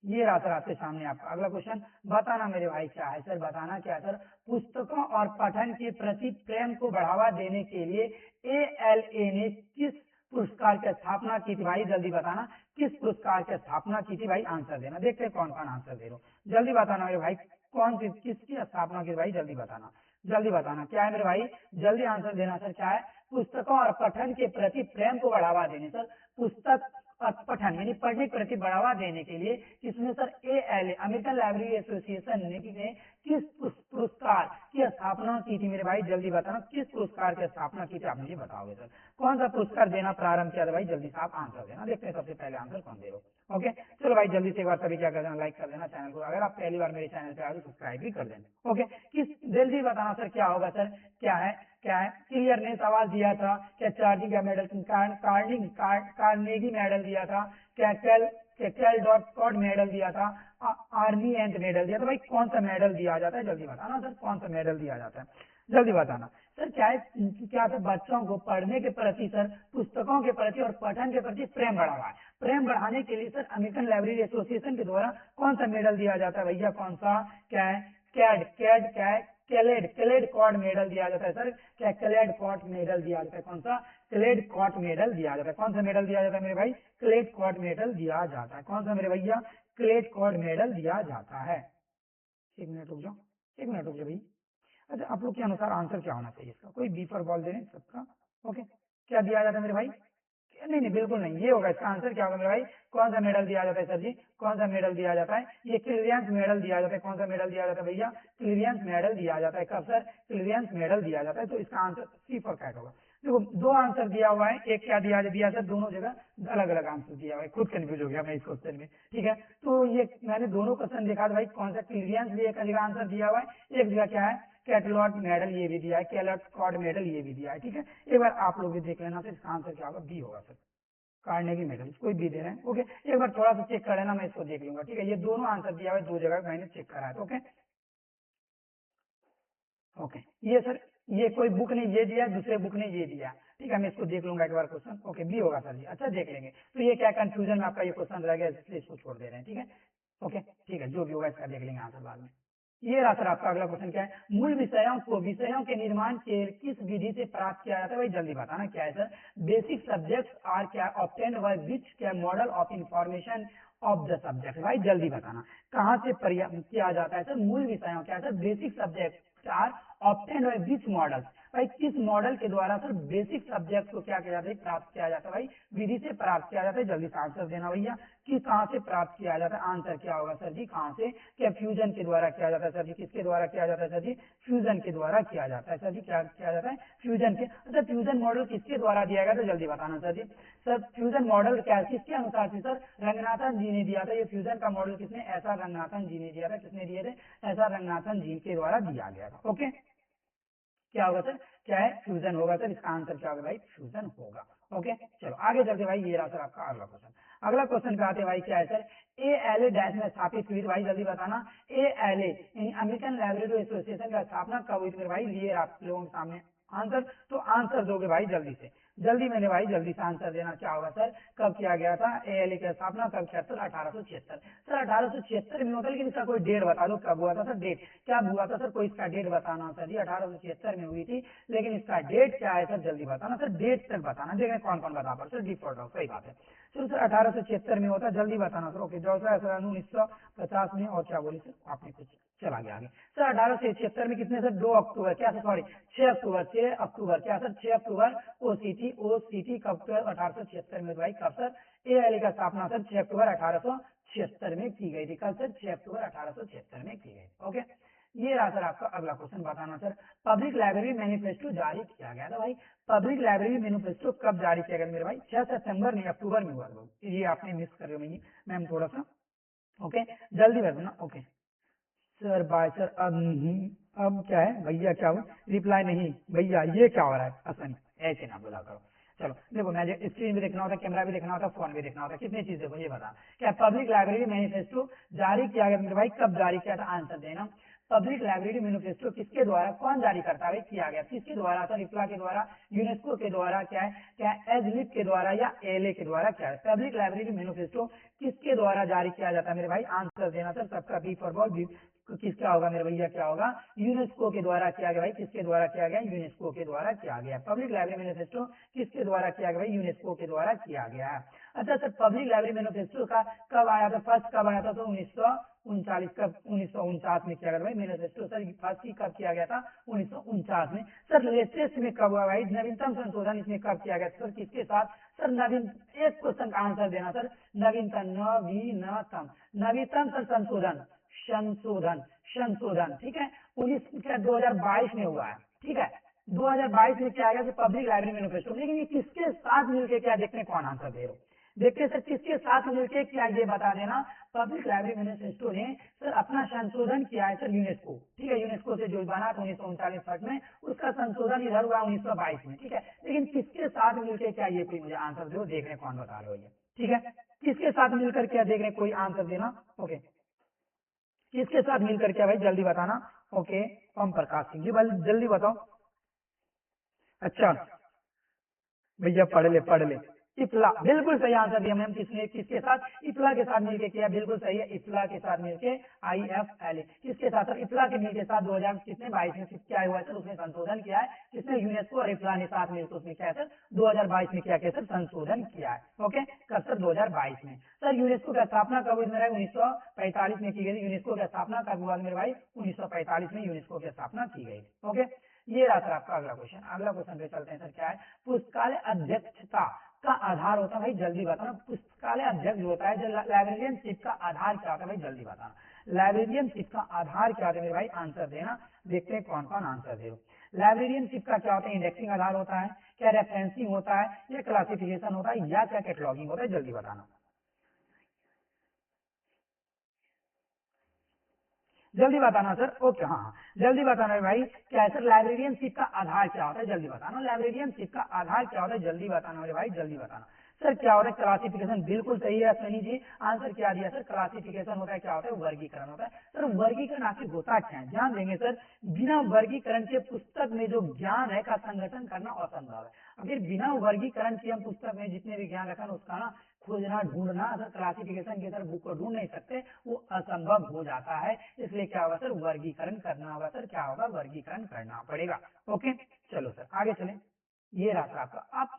A: ये रहा सर आपके सामने आपका अगला क्वेश्चन, बताना मेरे भाई क्या है सर, बताना क्या है सर, पुस्तकों और पठन के प्रति प्रेम को बढ़ावा देने के लिए ALA ने किस पुरस्कार की स्थापना की थी भाई, जल्दी बताना, किस पुरस्कार की स्थापना की थी भाई, आंसर देना। देखते हैं कौन कौन आंसर दे रहे हो, जल्दी बताना मेरे भाई, कौन सी किसकी स्थापना की भाई, जल्दी बताना, जल्दी बताना क्या है मेरे भाई, जल्दी आंसर देना सर, क्या है, पुस्तकों और पठन के प्रति प्रेम को बढ़ावा देने सर, पुस्तक और पठन यानी पढ़ने के प्रति बढ़ावा देने के लिए किसने sir, ALA American library association ने किस पुरस्कार की स्थापना की थी मेरे भाई, जल्दी बताना, किस पुरस्कार की स्थापना की थी, आप मुझे बताओगे सर, कौन सा पुरस्कार देना प्रारंभ किया था भाई, जल्दी से आप आंसर देना। देखते हैं सबसे पहले आंसर कौन दे रहे हो। ओके चलो भाई, जल्दी से एक बार सभी क्या कर देना, लाइक कर देना चैनल को, अगर आप पहली बार मेरे चैनल पे आए तो सब्सक्राइब भी कर देना। ओके, किस, जल्दी बताना सर क्या होगा सर, क्या है, क्या है, क्लियर ने सवाल दिया था, क्या चार्जिंग का मेडल, कार्नेगी मेडल दिया था, क्या कैल डॉट कॉड मेडल दिया था, आर्मी एंड मेडल दिया था, भाई कौन सा मेडल दिया जाता है, जल्दी बताना सर, कौन सा मेडल दिया जाता है, जल्दी बताना सर। क्या है, क्या था, बच्चों को पढ़ने के प्रति सर, पुस्तकों के प्रति और पठन के प्रति प्रेम बढ़ावा है, प्रेम बढ़ाने के लिए सर अमेरिकन लाइब्रेरी एसोसिएशन के द्वारा कौन सा मेडल दिया जाता है भैया, कौन सा, क्या है, कैड कैड क्या है, क्लेडकॉट मेडल दिया जाता है सर, क्या क्लेडकॉट मेडल दिया जाता है, कौन सा क्लेडकॉट मेडल दिया जाता है, कौन सा मेडल दिया जाता है मेरे भाई, क्लेडकॉट मेडल दिया जाता है, कौन सा मेरे भैया, क्लेडकॉट मेडल दिया जाता है। एक मिनट रुक जाओ, एक मिनट रुक जाओ भाई। अच्छा आप लोग के अनुसार आंसर क्या होना चाहिए इसका, कोई बी फॉर बॉल दे रहे हैं सबका, ओके क्या दिया जाता है मेरे भाई, नहीं नहीं बिल्कुल नहीं, ये होगा इसका आंसर, क्या होगा मेरे भाई, कौन सा मेडल दिया जाता है सर जी, कौन सा मेडल दिया जाता है, ये क्लियरेंस मेडल दिया जाता है, कौन सा मेडल दिया जाता है भैया, क्लियरेंस मेडल दिया जाता है, कब सर, क्लियरेंस मेडल दिया जाता है, तो इसका आंसर सी फॉर कैट होगा। देखो दो आंसर दिया हुआ है, एक क्या दिया सर, दोनों जगह अलग अलग आंसर दिया हुआ है, खुद कंफ्यूज हो गया मैं इस क्वेश्चन में, ठीक है। तो ये मैंने दोनों क्वेश्चन देखा था भाई, कौन सा क्लियरेंस भी एक जगह आंसर दिया हुआ है, एक जगह क्या है कैटलॉट मेडल ये भी दिया है, कैटलॉट मेडल ये भी दिया है, ठीक है। एक बार आप लोग भी देख लेना सर, इसका आंसर क्या होगा, बी होगा सर, कार्नेगी मेडल, कोई भी दे रहे हैं, ओके। एक बार थोड़ा सा चेक कर लेना, मैं इसको देख लूंगा, ठीक है। ये दोनों आंसर दिया हुआ है, दो जगह मैंने चेक करा है, ओके ओके। ये सर ये कोई बुक ने ये दिया, दूसरे बुक ने ये दिया, ठीक है, मैं इसको देख लूंगा एक बार क्वेश्चन, ओके बी होगा सर जी, अच्छा देख लेंगे। तो ये क्या कंफ्यूजन में आपका ये क्वेश्चन रह गया, इसलिए इसको छोड़ दे रहे हैं, ठीक है ओके, ठीक है, जो भी होगा इसका देख लेंगे आंसर बाद में। ये रहा सर आपका अगला क्वेश्चन, क्या है, मूल विषयों के निर्माण के किस विधि से प्राप्त किया जाता है, भाई जल्दी बताना क्या है सर, बेसिक सब्जेक्ट्स आर क्या ऑब्टेन्ड बाय विच क्या model of information of the subject, भाई जल्दी बताना कहाँ से किया जाता है सर, मूल विषयों क्या है sir, basic subject are obtained by which model, भाई किस मॉडल के द्वारा सर बेसिक सब्जेक्ट को क्या किया जाता है, प्राप्त किया जाता है, भाई विधि से प्राप्त किया जाता है, जल्दी से आंसर देना भैया कि कहाँ से प्राप्त किया जाता है, आंसर क्या होगा सर जी, कहाँ से, क्या फ्यूजन के द्वारा किया जाता है सर जी, किसके द्वारा किया जाता है सर जी, फ्यूजन के द्वारा किया जाता है सर जी, क्या किया जाता है फ्यूजन के, अच्छा फ्यूजन मॉडल किसके द्वारा दिया गया, तो जल्दी बताना सर जी, सर फ्यूजन मॉडल क्या किसके अनुसार से सर, रंगनाथन जी ने दिया था, ये फ्यूजन का मॉडल किसने, ऐसा रंगनाथन जी ने दिया था, किसने दिए थे, ऐसा रंगनाथन जी के द्वारा दिया गया था, ओके क्या होगा सर, क्या है फ्यूजन होगा सर, इसका आंसर क्या होगा भाई, फ्यूजन होगा, ओके चलो आगे चलते भाई, ये रहा सर आपका अगला क्वेश्चन, अगला क्वेश्चन पे आते भाई, क्या है sir, A L A dash में स्थापित हुई, भाई जल्दी बताना, ए एल ए यानी अमेरिकन लाइब्रेरी एसोसिएशन का स्थापना कब हुई थी मेरे भाई, लिए आप लोगों के सामने आंसर, तो आंसर दोगे भाई जल्दी से, जल्दी मैंने भाई जल्दी से आंसर देना, क्या होगा सर, कब किया गया था एएलए की स्थापना, कब किया सर 1876, सर 1876 में होता है, लेकिन इसका कोई डेट बता दो कब हुआ था सर, डेट क्या हुआ था सर, कोई इसका डेट बताना सर जी, 1876 में हुई थी, लेकिन इसका डेट क्या है सर, जल्दी बताना सर, डेट तक बताना, देखें कौन कौन बता पा सर, डिफॉल्ट सही बात है, चलो सर 1876 में होता, जल्दी बताना सर, ओके जो सर 1950 में, और क्या बोली सर आपने कुछ चला गया आगे, सर 1876 में कितने सर, 2 अक्टूबर क्या सर, सॉरी 6 अक्टूबर क्या सर, 6 अक्टूबर ओसीटी कब 1876 में भाई, कब सर एएलए का स्थापना सर 6 अक्टूबर 1876 में की गई थी, कल सर 6 अक्टूबर 1876 में की गई, ओके। ये रहा सर आपका अगला क्वेश्चन, बताना सर पब्लिक लाइब्रेरी मैनिफेस्टो जारी किया गया था, भाई पब्लिक लाइब्रेरी मैनिफेस्टो कब जारी किया गया मेरे भाई, 6 सितंबर नहीं अक्टूबर में हुआ था, ये आपने मिस कर रहे हो मैम थोड़ा सा, ओके जल्दी बताना, ओके सर बाय सर, अब नहीं, अब क्या है भैया, क्या हुआ रिप्लाई नहीं भैया, ये क्या हो रहा है, आसानी ऐसे ना बोला करो, चलो देखो मैं स्क्रीन भी देखना होता, कैमरा भी देखना होता, फोन भी देखना होता, कितनी चीज देखो ये बता, क्या पब्लिक लाइब्रेरी मैनिफेस्टो जारी किया गया मेरे भाई, कब जारी किया था, आंसर देना, पब्लिक लाइब्रेरी मैनिफेस्टो किसके द्वारा, कौन जारी करता है, किया गया किसके द्वारा सर, इफ्ला के द्वारा, यूनेस्को के द्वारा, क्या है क्या एजलिप के द्वारा, या एलए के द्वारा, क्या है पब्लिक लाइब्रेरी मैनिफेस्टो किसके द्वारा जारी किया जाता है मेरे भाई, आंसर देना सर, सबका बी फॉर बॉल, किसका होगा मेरे भैया, क्या होगा यूनेस्को के द्वारा किया गया, भाई किसके द्वारा किया गया, यूनेस्को के द्वारा किया गया, पब्लिक लाइब्रेरी मैनिफेस्टो किसके द्वारा किया गया, भाई यूनेस्को के द्वारा किया गया। अच्छा सर पब्लिक लाइब्रेरी मैनिफेस्टो का कब आया था, फर्स्ट कब आया था, तो 1939 कब 1949 में किया गया भाई मैनिफेस्टो, सर फर्स्ट ही कब किया गया था, 1949 में, सर लेटेस्ट में कब हुआ भाई, नवीनतम संशोधन इसमें कब किया गया सर, किसके साथ सर, नवीन, एक क्वेश्चन का आंसर देना सर, नवीनतम नवीनतम सर संशोधन, संशोधन संशोधन, ठीक है 2022 में हुआ है, ठीक है 2022 में क्या आएगा पब्लिक लाइब्रेरी मैनिफेस्टो, लेकिन ये किसके साथ मिलके, क्या देखते हैं कौन आंसर दे रहे हो, देखते सर किसके साथ मिलके, क्या ये बता देना, पब्लिक लाइब्रेरी मैनिफेस्टो ने सर अपना संशोधन किया है सर यूनेस्को, ठीक है यूनेस्को से जो बना था 1939 में, उसका संशोधन इधर हुआ 1922 में, ठीक है, लेकिन किसके साथ मिलकर, क्या ये कोई मुझे आंसर दो, देख रहे कौन बता रहे हो ये, ठीक है किसके साथ मिलकर, क्या देख रहे कोई आंसर देना, ओके किसके साथ मिलकर, क्या भाई जल्दी बताना, ओके ओम प्रकाश सिंह जी, भाई जल्दी बताओ, अच्छा भैया पढ़ ले, इफला, बिल्कुल सही आंसर दिया मैम। किसने, किसके साथ, इफला के साथ मिलके किया, बिल्कुल सही है, इफला के साथ मिलके, IFLA किसके साथ, इफला के मिलके साथ 2000 कितने 22 में क्या हुआ सर, उसमें संशोधन किया है। किसने, यूनेस्को और इफला ने साथ मिलकर उसमें क्या है सर, 2022 में क्या किया सर, संशोधन किया है। ओके, कब सर, 2022 में। सर यूनेस्को की स्थापना कब हुई मेरे भाई, 1945 में की गई। यूनेस्को की स्थापना कब हुआ मेरे भाई, 1945 में यूनेस्को की स्थापना की गई। ओके, ये रहा सर आपका अगला क्वेश्चन। अगला क्वेश्चन पे चलते हैं सर, क्या है, पुस्तकालय अध्यक्षता का आधार होता है भाई, जल्दी बताना। पुस्तकालय अध्यक्ष जो होता है, जो लाइब्रेरियनशिप का आधार क्या होता है भाई, जल्दी बताना। लाइब्रेरियनशिप का आधार क्या होता है मेरे भाई, आंसर देना। देखते हैं कौन कौन आंसर दे। लाइब्रेरियनशिप का क्या होता है, इंडेक्सिंग आधार होता है, क्या रेफरेंसिंग होता है, या क्लासिफिकेशन होता है, या क्या कैटलॉगिंग होता है, जल्दी बताना। जल्दी बताना सर। ओके, हाँ हाँ, जल्दी बताना है भाई। क्या है सर, लाइब्रेरियनशिप का आधार क्या होता है, जल्दी बताना। लाइब्रेरियनशिप का आधार क्या होता है, जल्दी बताना मेरे भाई, जल्दी बताना। सर क्या होता है, क्लासिफिकेशन, बिल्कुल सही है अश्विनी जी, आंसर क्या दिया सर, क्लासिफिकेशन होता है। क्या होता है, वर्गीकरण होता है। सर वर्गीकरण आखिर होता क्या है, ध्यान देंगे सर। बिना वर्गीकरण के पुस्तक में जो ज्ञान है का संगठन करना असंभव है। अगर बिना वर्गीकरण के हम पुस्तक में जितने भी ज्ञान रखा उसका ना खोजना, ढूंढना, अगर क्लासिफिकेशन के सर बुक को ढूंढ नहीं सकते, वो असंभव हो जाता है। इसलिए क्या होगा सर, वर्गीकरण करना होगा सर, क्या होगा, वर्गीकरण करना पड़ेगा। ओके, चलो सर आगे चलें। ये रहा सर आपका। आप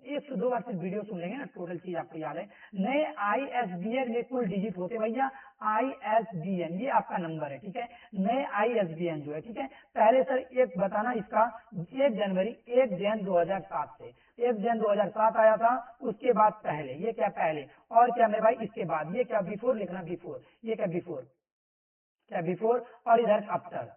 A: 102 बार सिर्फ वीडियो सुन लेंगे ना, टोटल चीज आपको याद है। नए ISBN में कुल डिजिट होते भैया, ISBN ये आपका नंबर है, ठीक है। नए ISBN जो है, ठीक है, पहले सर एक बताना इसका, 1 जन 2007 से, 1 जन 2007 आया था। उसके बाद पहले, ये क्या पहले, और क्या मेरे भाई इसके बाद, ये क्या बिफोर लिखना, बिफोर, ये क्या बिफोर, क्या बिफोर, और इधर आफ्टर,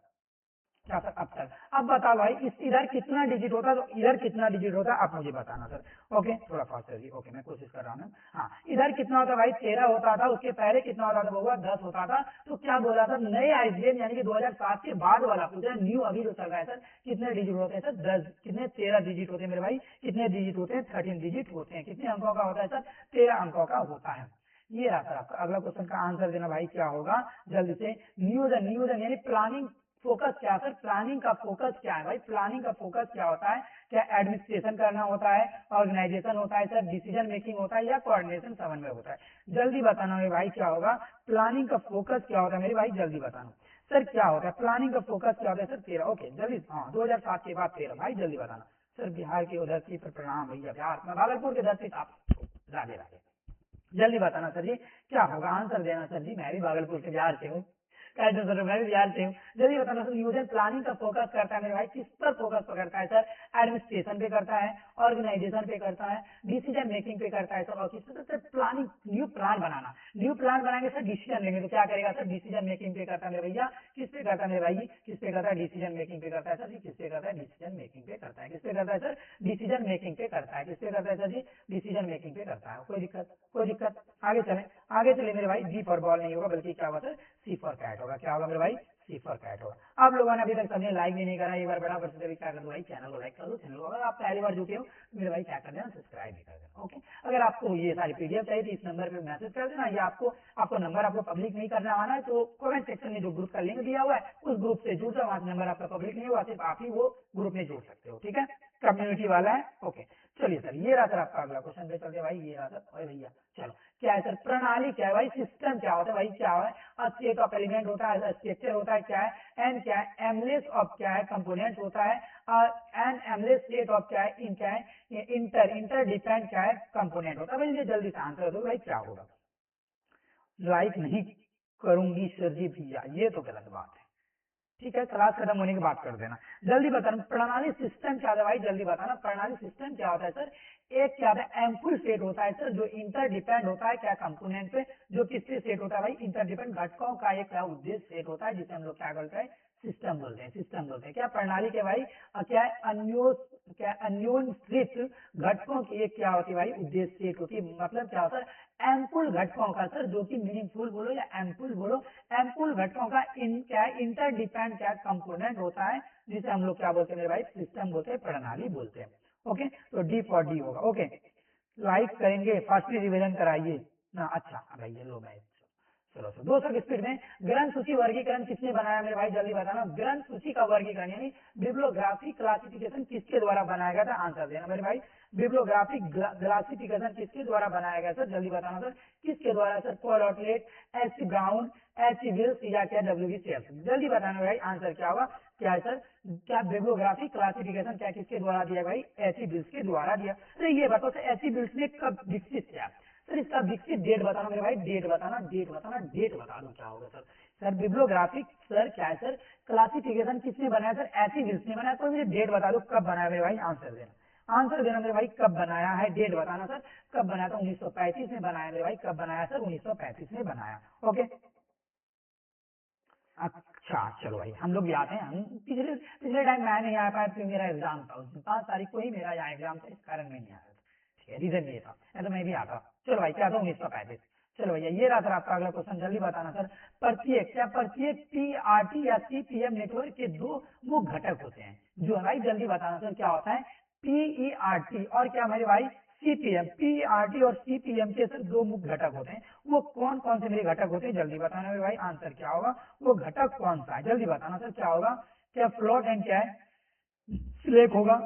A: क्या सर आफ्टर। अब बता भाई, इस इधर कितना डिजिट होता है, तो इधर कितना डिजिट होता है आप मुझे बताना सर। ओके, थोड़ा फास्ट जी, ओके मैं कोशिश कर रहा हूँ। हाँ, इधर कितना होता है भाई, 13 होता था, उसके पहले कितना होता था, वो हुआ 10 होता था। तो क्या बोला सर, नए ISBN यानी कि 2007 के बाद वाला पूछा, न्यू अभी जो चल रहा है सर, कितने डिजिट होते हैं सर, 10, कितने 13 डिजिट होते हैं मेरे भाई, कितने डिजिट होते हैं, 13 डिजिट होते हैं। कितने अंकों का होता है सर, 13 अंकों का होता है। ये रहा सर आपका अगला क्वेश्चन का आंसर देना भाई, क्या होगा जल्दी से। न्यूजन, न्यूजन यानी प्लानिंग, फोकस क्या है सर, प्लानिंग का फोकस क्या है भाई, प्लानिंग का फोकस क्या होता है, क्या एडमिनिस्ट्रेशन करना होता है, ऑर्गेनाइजेशन होता है सर, डिसीजन मेकिंग होता है, या कोऑर्डिनेशन समन्वय होता है, जल्दी बताना मेरे भाई क्या होगा। प्लानिंग का फोकस क्या होता है मेरे भाई, जल्दी बताना सर क्या होता है, प्लानिंग का फोकस क्या होता है सर, 13। ओके जल्दी, हाँ 2007 के बाद 13 भाई, जल्दी बताना। सर बिहार की धरती पर प्रणाम भैया, बिहार में भागलपुर की धरती आप, राधे राधे। जल्दी बताना सर जी, क्या होगा, आंसर देना सर जी, मैं भी भागलपुर के बिहार से हूँ, कह दो सर मैं भी बिहार से हूँ। जल्दी बताना सर, न्यूजन प्लानिंग का फोकस करता है मेरे भाई, किस पर फोकस करता है सर, एडमिनिस्ट्रेशन पे करता है, ऑर्गेनाइजेशन पे करता है, डिसीजन मेकिंग पे करता है सर, और किस पे सर, प्लानिंग, न्यू प्लान बनाना, न्यू प्लान बनाएंगे सर, डिसीजन लेंगे तो क्या करेगा सर, डिसीजन मेकिंग पे करता है मेरे भैया। किस पे करता है मेरे भाई, किस पे करता है, डिसीजन मेकिंग पे करता है सर जी, किस पे करता है, डिसीजन मेकिंग पे करता है, किस पे करता है सर, डिसीजन मेकिंग पे करता है, किस पे करता है सर जी, डिसीजन मेकिंग पे करता है। कोई दिक्कत, कोई दिक्कत, आगे चले, आगे चले मेरे भाई। B फॉर बॉल नहीं होगा, बल्कि क्या होगा सर, C फॉर कैट होगा, क्या होगा मेरे भाई, C फॉर कैट होगा। आप लोगों ने अभी तक सबने लाइक भी नहीं करा, एक बार बड़ा से भी क्या कर दो भाई, चैनल को लाइक कर दो, चैनल को अगर आप पहली बार जुटे हो तो मेरे भाई क्या कर देना, सब्सक्राइब भी कर देना। ओके, अगर आपको ये सारी PDF चाहिए तो इस नंबर पे मैसेज कर देना, या आपको नंबर आपको पब्लिक नहीं करना आना है तो कमेंट सेक्शन में जो ग्रुप का लिंक दिया हुआ है उस ग्रुप से जुड़ जाओ, वहां से नंबर आपका पब्लिक नहीं हुआ, सिर्फ आप ही वो ग्रुप में जुड़ सकते हो, ठीक है, कम्युनिटी वाला है। ओके, चलिए सर, ये रहा सर आपका अगला क्वेश्चन पे चलते भाई, ये रहा सर, अरे भैया चलो, क्या है सर, प्रणाली क्या है भाई, सिस्टम क्या होता है भाई, क्या है, स्टेट ऑफ एलिमेंट होता है, स्ट्रक्चर होता है, क्या है, एन क्या है, एमलेस ऑफ क्या है, कंपोनेंट होता है, एन एमलेस स्टेट ऑफ क्या है, इन क्या है, इंटर इंटर डिपेंड क्या है, कंपोनेंट होता है भाई। ये जल्दी से आंसर दो भाई, क्या होगा। लाइक नहीं करूंगी सर जी भैया, ये तो गलत बात है, ठीक है, क्लास खत्म होने के बाद कर देना। जल्दी बताना, प्रणाली सिस्टम क्या होता है भाई, जल्दी बताना, प्रणाली सिस्टम क्या होता है सर। एक क्या होता है, एम्पुल सेट होता है सर, जो इंटर डिपेंड होता है क्या, कंपोनेंट पे, जो किससे सेट होता है भाई, इंटर डिपेंड घटकों का एक क्या उद्देश्य सेट होता है, जिसे हम लोग क्या बोलते हैं, सिस्टम बोलते हैं, सिस्टम बोलते हैं। क्या प्रणाली के भाई, क्या है, अन्योन्यश्रित घटकों की एक क्या होती है भाई, उद्देश्य सेट होती है। मतलब क्या होता है, एम्पुल घटकों का सर, जो कि मीनिंगफुल बोलो या एम्पुल बोलो, एम्पुल घटकों का इन क्या है, इंटर डिपेंड क्या कंपोनेंट होता है, जिसे हम लोग क्या बोलते हैं मेरे भाई, सिस्टम बोलते हैं, प्रणाली बोलते हैं। ओके, तो D फॉर डी होगा। ओके, लाइक करेंगे, फास्टली रिवीजन कराइए ना, अच्छा भैया लो मैं, चलो सर 200 की स्पीड में ग्रंथ सूची वर्गीकरण किसने बनाया मेरे भाई, जल्दी बताना। ग्रंथ सूची का वर्गीकरण यानी बिब्लियोग्राफिक क्लासिफिकेशन किसके द्वारा बनाया गया था, आंसर देना मेरे भाई। बिब्लियोग्राफिक क्लासिफिकेशन किसके द्वारा बनाया गया सर, जल्दी बताना सर, किसके द्वारा sir. Paul Otlet, H Brown, H Wills या क्या डब्ल्यू बी सेल्स, जल्दी बताना भाई आंसर क्या होगा। क्या है सर, क्या बिब्लियोग्राफिक क्लासिफिकेशन क्या किसके द्वारा दिया भाई, एच विल्स के द्वारा दिया। अरे ये बताओ सर एच विल्स ने कब विकसित किया सर, इसका विकसित डेट बताना मेरे भाई, डेट बताना, डेट बताना, डेट बता दो क्या होगा सर। सर बिब्लियोग्राफिक सर क्या है सर, क्लासिफिकेशन किसने बनाया सर, एसी विल्स ने बनाया। कोई मुझे डेट बता दो कब बनाया मेरे भाई, आंसर देना, आंसर देना मेरे भाई, कब बनाया है, डेट बताना सर, कब बनाया था। 1935 में बनाया मेरे भाई, कब बनाया सर, 1935 में बनाया। ओके अच्छा चलो भाई हम लोग भी आते हैं। हम पिछले पिछले टाइम मैं नहीं आ पाया क्योंकि मेरा एग्जाम था, उस दिन 5 तारीख को ही मेरा यहाँ एग्जाम था, इस कारण मैं नहीं आया था। ठीक है, रीजन ये था, नहीं तो मैं भी आता। चलो भाई क्या था, 1935। चलो भैया ये रहा सर आपका अगला क्वेश्चन, जल्दी बताना सर। प्रत्येक क्या प्रत्येक पीआरटी या सीपीएम नेटवर्क के दो मुख्य घटक होते हैं, जो है भाई जल्दी बताना सर क्या होता है। पीईआरटी और क्या मेरे भाई, सीपीएम। पीआरटी और सीपीएम के सर दो मुख्य घटक होते हैं, वो कौन कौन से मेरे घटक होते हैं, जल्दी बताना मेरे भाई, आंसर क्या होगा, वो घटक कौन सा है, जल्दी बताना सर क्या होगा। क्या फ्लोट एंड क्या है, स्लेक होगा,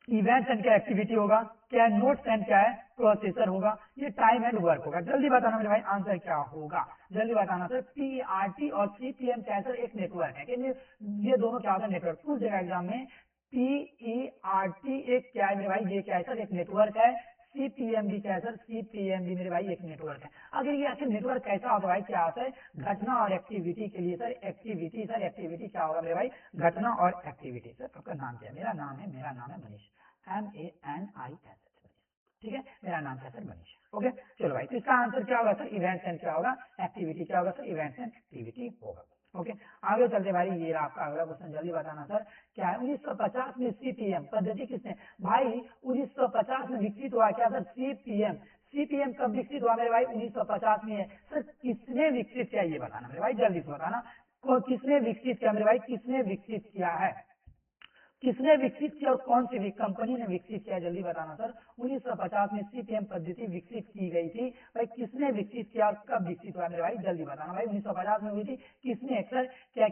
A: इवेंट्स एंड क्या एक्टिविटी होगा, क्या नोट्स एंड क्या है प्रोसेसर होगा, ये टाइम एंड वर्क होगा, जल्दी बताना मेरे भाई आंसर क्या होगा, जल्दी बताना सर। पीआरटी और सीपीएम क्या है सर, एक नेटवर्क है, ये दोनों क्या होता है, नेटवर्क। पूछ देगा एग्जाम में, पीईआरटी एक क्या है मेरे भाई, ये क्या है सर, एक नेटवर्क है। सीपीएम भी क्या है सर, सीपीएम भी मेरे भाई एक नेटवर्क है। अगर ये आखिर नेटवर्क कैसा होता है भाई, क्या होता है, घटना और एक्टिविटी के लिए सर, एक्टिविटी सर, एक्टिविटी क्या होगा मेरे भाई, घटना और एक्टिविटी। सर आपका नाम क्या है, मेरा नाम है मनीष, MANIS, ठीक है, मेरा नाम क्या सर, मनीष। ओके चलो भाई, तो इसका आंसर क्या होगा सर, इवेंट्स एंड क्या होगा, एक्टिविटी क्या होगा सर, इवेंट्स एंड एक्टिविटी होगा। ओके आगे चलते भाई, ये रहा आपका अगला क्वेश्चन, जल्दी बताना सर क्या है। 1950 में सीपीएम पद्धति किसने, भाई 1950 में विकसित हुआ क्या सर, सीपीएम। सीपीएम कब विकसित हुआ मेरे भाई, 1950 में है सर, किसने विकसित किया ये बताना मेरे भाई, जल्दी से बताना, किसने विकसित किया मेरे भाई, किसने विकसित किया है, किसने विकसित किया और कौन सी कंपनी ने विकसित किया, जल्दी बताना सर। 1950 में सीपीएम पद्धति विकसित की गई थी भाई, किसने विकसित किया और कब विकसित हुआ मेरे भाई, जल्दी बताना भाई। 1950 में हुई थी, किसने सर, क्या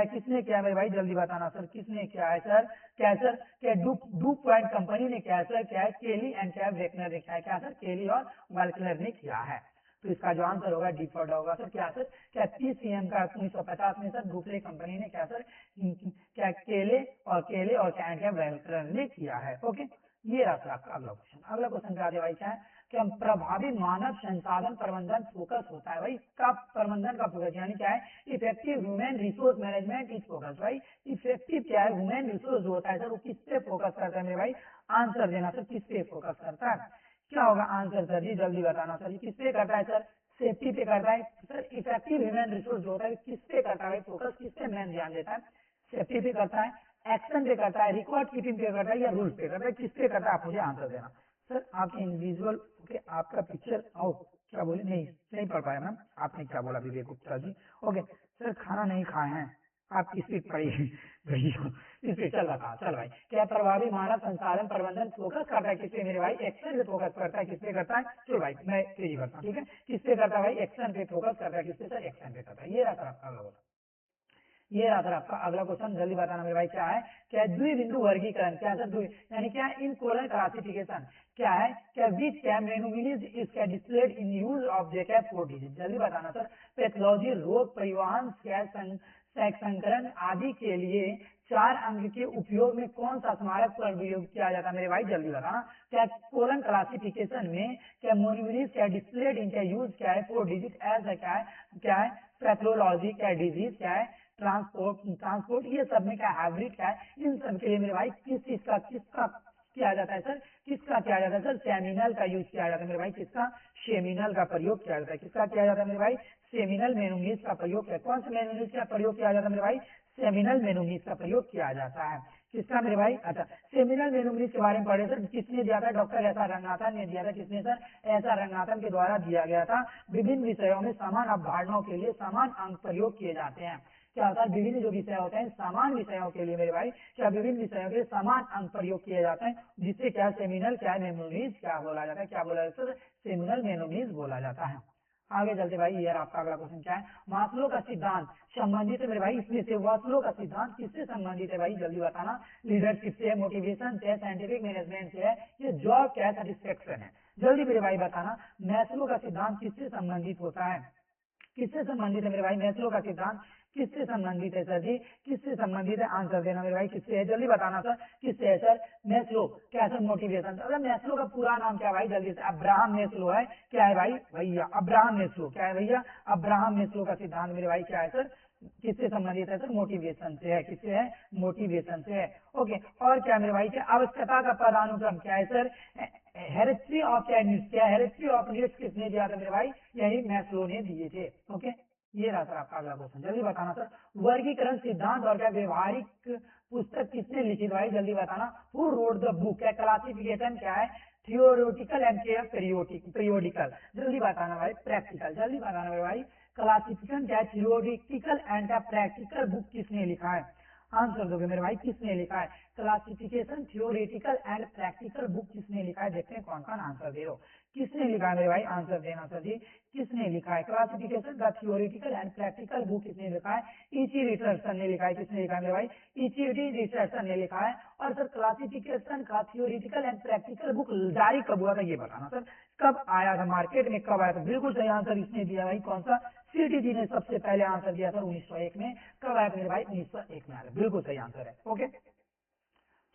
A: किसने किया मेरे भाई, जल्दी बताना सर, किसने किया है सर, क्या है सर, क्या डू पॉइंट कंपनी ने किया है सर, क्या है केली एंड क्या वेकनर ने किया है, क्या सर, केली और वाल्कनर ने किया है। तो इसका जो आंसर होगा डिफॉल्ट होगा सर, क्या सर, क्या पीसीएम का 1950 में सर डुप्ले कंपनी ने क्या सर, क्या केले और क्या एंड क्या वेल्कर ने किया है। ओके ये रहा सर आपका अगला क्वेश्चन। अगला क्वेश्चन क्या है भाई, क्या है कि हम प्रभावी मानव संसाधन प्रबंधन फोकस होता है भाई, का प्रबंधन का फोकस यानी क्या है, effective human resource management is focus भाई। इफेक्टिव क्या है, ह्यूमन रिसोर्स जो होता है सर, वो किस पे फोकस करता है मेरे भाई, आंसर देना सर, किस पे फोकस करता है, क्या होगा आंसर सर जी, जल्दी बताना सर, ये किस पे करता है सर, सेफ्टी पे करता है सर। इफेक्टिव ह्यूमन रिसोर्स जो होता है किस पे करता है फोकस, किस पे मेन ध्यान देता है, सेफ्टी पे करता है, एक्शन पे करता है, रिकॉर्ड कीपिंग पे करता है, या रूल्स पे करता है, किस पे करता है, आप मुझे आंसर देना सर। आपके इंडिविजुअल ओके, आपका पिक्चर आओ, क्या बोले, नहीं पढ़ पाया मैम, आपने क्या बोला विवेक गुप्ता जी। ओके सर खाना नहीं खाए हैं, आपकी स्पीड पड़ी गई हो, स्पीड चल रहा था, चल भाई। क्या प्रभावी मानव संसाधन प्रबंधन फोकस करता है किस पे मेरे भाई, एक्शन पे फोकस करता है, किस पे करता है, चलो भाई मैं तेजी करता हूँ, ठीक है, किस पे करता है भाई, एक्शन पे फोकस करता है, किस पे सर, एक्शन पे करता है। ये रहा सर आपका अगला क्वेश्चन, ये रहा सर आपका अगला क्वेश्चन, जल्दी बताना मेरे भाई क्या है, क्या है द्विबिंदु वर्गीकरण, क्या है सर यानी क्या इन कोलर क्लासिफिकेशन, क्या है, क्या विच क्या मेनोमिनीज इज क्या डिस्प्लेड इन यूज ऑफ जे क्या 4 डिजिट, जल्दी बताना सर। पैथोलॉजी, रोग, परिवहन, क्या संकरण आदि के लिए 4 अंक के उपयोग में कौन सा स्मारक प्रयोग किया जाता है मेरे भाई, जल्दी बताना। क्या कोलन क्लासिफिकेशन में क्या मोनिमरीज क्या डिस्प्लेड इन क्या यूज क्या है 4 डिजिट एज क्या है पैथोलॉजी, क्या डिजीज, क्या है ट्रांसपोर्ट ये सब में क्या हाइब्रिड, क्या है इन सब के लिए मेरे भाई किस चीज का किसका किया जाता है सर, किसका किया जाता है सर, सेमिनल का यूज किया जाता है मेरे भाई, किसका, सेमिनल का प्रयोग किया जाता है, किसका किया जाता है मेरे भाई, सेमिनल मेनोमीज का प्रयोग किया, कौन सा मेनोमीज का प्रयोग किया जाता है मेरे भाई, सेमिनल मेनोमीज का प्रयोग किया जाता है, किसका मेरे भाई, अच्छा सेमिनल मेनोमीज के बारे में पढ़े सर, किसने दिया था, डॉक्टर एस आर रंगनाथन ने दिया था, किसने सर, एस आर रंगनाथन के द्वारा दिया गया था। विभिन्न विषयों में समान अवधारणाओं के लिए समान अंक प्रयोग किए जाते हैं, क्या होता है, विभिन्न जो विषय होते हैं समान विषयों के लिए मेरे भाई, क्या विभिन्न विषयों के लिए समान अंक प्रयोग किए जाते हैं, जिससे क्या सेमिनल क्या मेमोरीज क्या बोला जाता है, क्या बोला जाता है, सेमिनल मेमोरीज बोला जाता है। आगे चलते भाई, यार आपका अगला क्वेश्चन क्या है, मास्लो का सिद्धांत संबंधित है मेरे भाई इसमें से, मास्लो का सिद्धांत किससे संबंधित है भाई जल्दी बताना, लीडरशिप से है, मोटिवेशन से है, साइंटिफिक मैनेजमेंट से है, ये जॉब क्या है, सेटिस्फेक्शन है, जल्दी मेरे भाई बताना मैस्लो का सिद्धांत किससे संबंधित होता है, किससे संबंधित है मेरे भाई, मैस्लो का सिद्धांत किससे संबंधित है सर जी, किससे संबंधित है, आंसर देना मेरे भाई, किससे है जल्दी बताना सर, किससे है सर, मैस्लो क्या है सर, मोटिवेशन, अगर मैस्लो का पूरा नाम क्या है भाई जल्दी से, अब्राहम मैस्लो है, क्या है भाई भैया, अब्राहम मैस्लो, क्या है भैया, अब्राहम मैस्लो का सिद्धांत मेरे भाई क्या है सर, किससे संबंधित है सर, मोटिवेशन से है, किससे है, मोटिवेशन से है, ओके, और क्या मेरे भाई, क्या आवश्यकता का पदानुक्रम क्या है सर, हेरिस्ट्री ऑफ क्या हेरिस्ट्री ऑफ नीड्स किसने दिया था मेरे भाई, यही मैस्लो ने दिए थे, ओके, ये रहा सर आपका अगला क्वेश्चन, जल्दी बताना सर, वर्गीकरण सिद्धांत और क्या व्यवहारिक पुस्तक किसने लिखी भाई जल्दी बताना, हु रोड द बुक, क्या क्लासिफिकेशन क्या है, थियोरिटिकल एंड पीरियोडिकल, जल्दी बताना भाई, प्रैक्टिकल, जल्दी बताना मेरे भाई, क्लासिफिकेशन क्या है, थियोरिटिकल एंड क्या प्रैक्टिकल बुक किसने लिखा है, आंसर दोगे मेरे भाई, किसने लिखा है, classification theoretical and practical book किसने लिखा है, देखते हैं कौन कौन आंसर दे रहे हो, किसने लिखा है मेरे भाई, आंसर देना सर जी, किसने लिखा है, क्लासिफिकेशन का थियोरिटिकल एंड प्रैक्टिकल बुक किसने लिखा है, इची रिचर्डसन ने लिखा है, किसने लिखा है मेरे भाई, इची रिचर्डसन ने लिखा है, और सर क्लासिफिकेशन का थियोरिटिकल एंड प्रैक्टिकल बुक जारी कब हुआ था ये बताना सर, कब आया था मार्केट में, कब आया था, बिल्कुल सही आंसर इसने दिया भाई, कौन सा, सीटीजी ने सबसे पहले आंसर दिया था 1901 में, कब आया था मेरे भाई, 1901 में आया था, बिल्कुल सही आंसर है, ओके,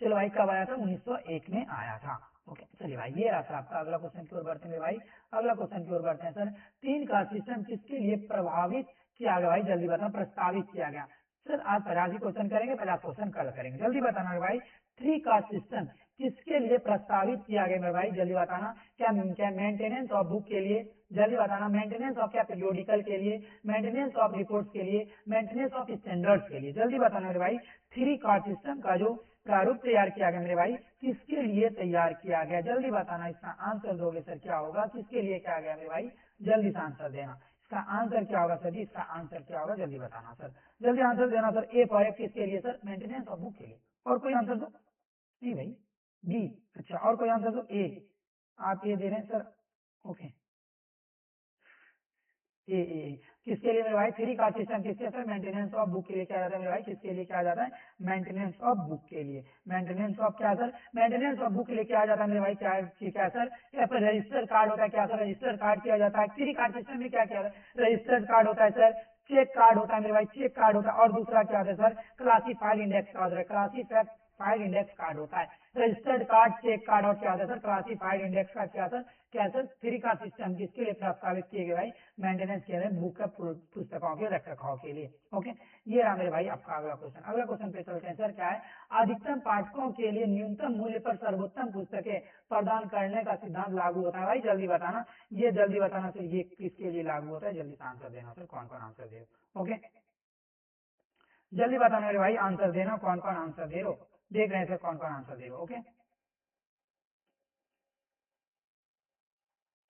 A: चलो भाई कब आया था, 1901 में आया था, ओके, चलिए भाई ये रहा सर आपका, अगला क्वेश्चन की ओर बढ़ते हैं मेरे भाई, अगला क्वेश्चन की ओर बढ़ते हैं सर, 3 कास्ट सिस्टम किसके लिए प्रभावित किया गया भाई जल्दी बताना, प्रस्तावित किया गया, सर आज 50 क्वेश्चन करेंगे, 50 क्वेश्चन कल करेंगे, जल्दी बताना मेरे भाई, 3 कास्ट सिस्टम किसके लिए प्रस्तावित किया गया मेरे भाई जल्दी बताना, क्या क्या मेंटेनेंस ऑफ बुक के लिए, जल्दी बताना, मेंटेनेंस ऑफ क्या पीरियोडिकल के लिए, मेंटेनेंस ऑफ रिपोर्ट्स के लिए, मेंटेनेंस ऑफ स्टैंडर्ड्स के लिए, जल्दी बताना मेरे भाई, 3 कास्ट सिस्टम का जो प्रारूप तैयार किया गया मेरे भाई, किसके लिए तैयार किया गया, जल्दी बताना, इसका आंसर दोगे सर क्या होगा, किसके लिए किया गया मेरे भाई, जल्दी से आंसर देना, इसका आंसर क्या होगा सर जी, इसका आंसर क्या होगा जल्दी बताना सर, जल्दी आंसर देना सर, ए फॉर एफ किसके लिए सर, मेंटेनेंस ऑफ बुक के लिए, और कोई आंसर दो, नहीं भाई, बी, अच्छा और कोई आंसर दो, ए, आप ये दे रहे हैं सर, ओके, ए किसके लिए मेरे भाई, 3 कास्ट सिस्टम किसके सर, मेंटेनेंस ऑफ बुक के लिए क्या जाता है मेरे भाई, किसके लिए क्या जाता है, मेंटेनेंस ऑफ बुक के लिए, मेंटेनेंस ऑफ क्या सर, मेंटेनेंस ऑफ बुक के लिए क्या जाता है मेरे भाई, क्या क्या सर, या फिर रजिस्टर कार्ड होता है, क्या सर रजिस्टर कार्ड किया जाता है, 3 कास्ट सिस्टम में क्या किया जाता है, रजिस्टर्ड कार्ड होता है सर, चेक कार्ड होता है मेरे भाई, चेक कार्ड होता है, और दूसरा क्या होता है सर, क्लासीफाइड इंडेक्स कार्ड होता है, क्लासीफाइड इंडेक्स कार्ड होता है, रजिस्टर्ड कार्ड, चेक कार्ड, और क्या होता है सर, क्लासीफाइड इंडेक्स कार्ड, क्या सर, क्या सर, 3 कास्ट सिस्टम किसके लिए प्रस्तावित किए गए भाई, मेंटेनेंस के लिए, बुक का पुस्तकों के रख रखाव के लिए, ओके, ये रहा मेरे भाई आपका अगला क्वेश्चन, अगला क्वेश्चन पे चलते हैं सर, क्या है, अधिकतम पाठकों के लिए न्यूनतम मूल्य पर सर्वोत्तम पुस्तकें प्रदान करने का सिद्धांत लागू होता है भाई, जल्दी बताना, ये जल्दी बताना सर, ये किसके लिए लागू होता है, जल्दी से आंसर देना सर, कौन कौन आंसर दे, ओके, जल्दी बताना मेरे भाई, आंसर देना, कौन कौन आंसर दे रहे हो, देख रहे हैं सर कौन कौन आंसर दे रहे हो, ओके,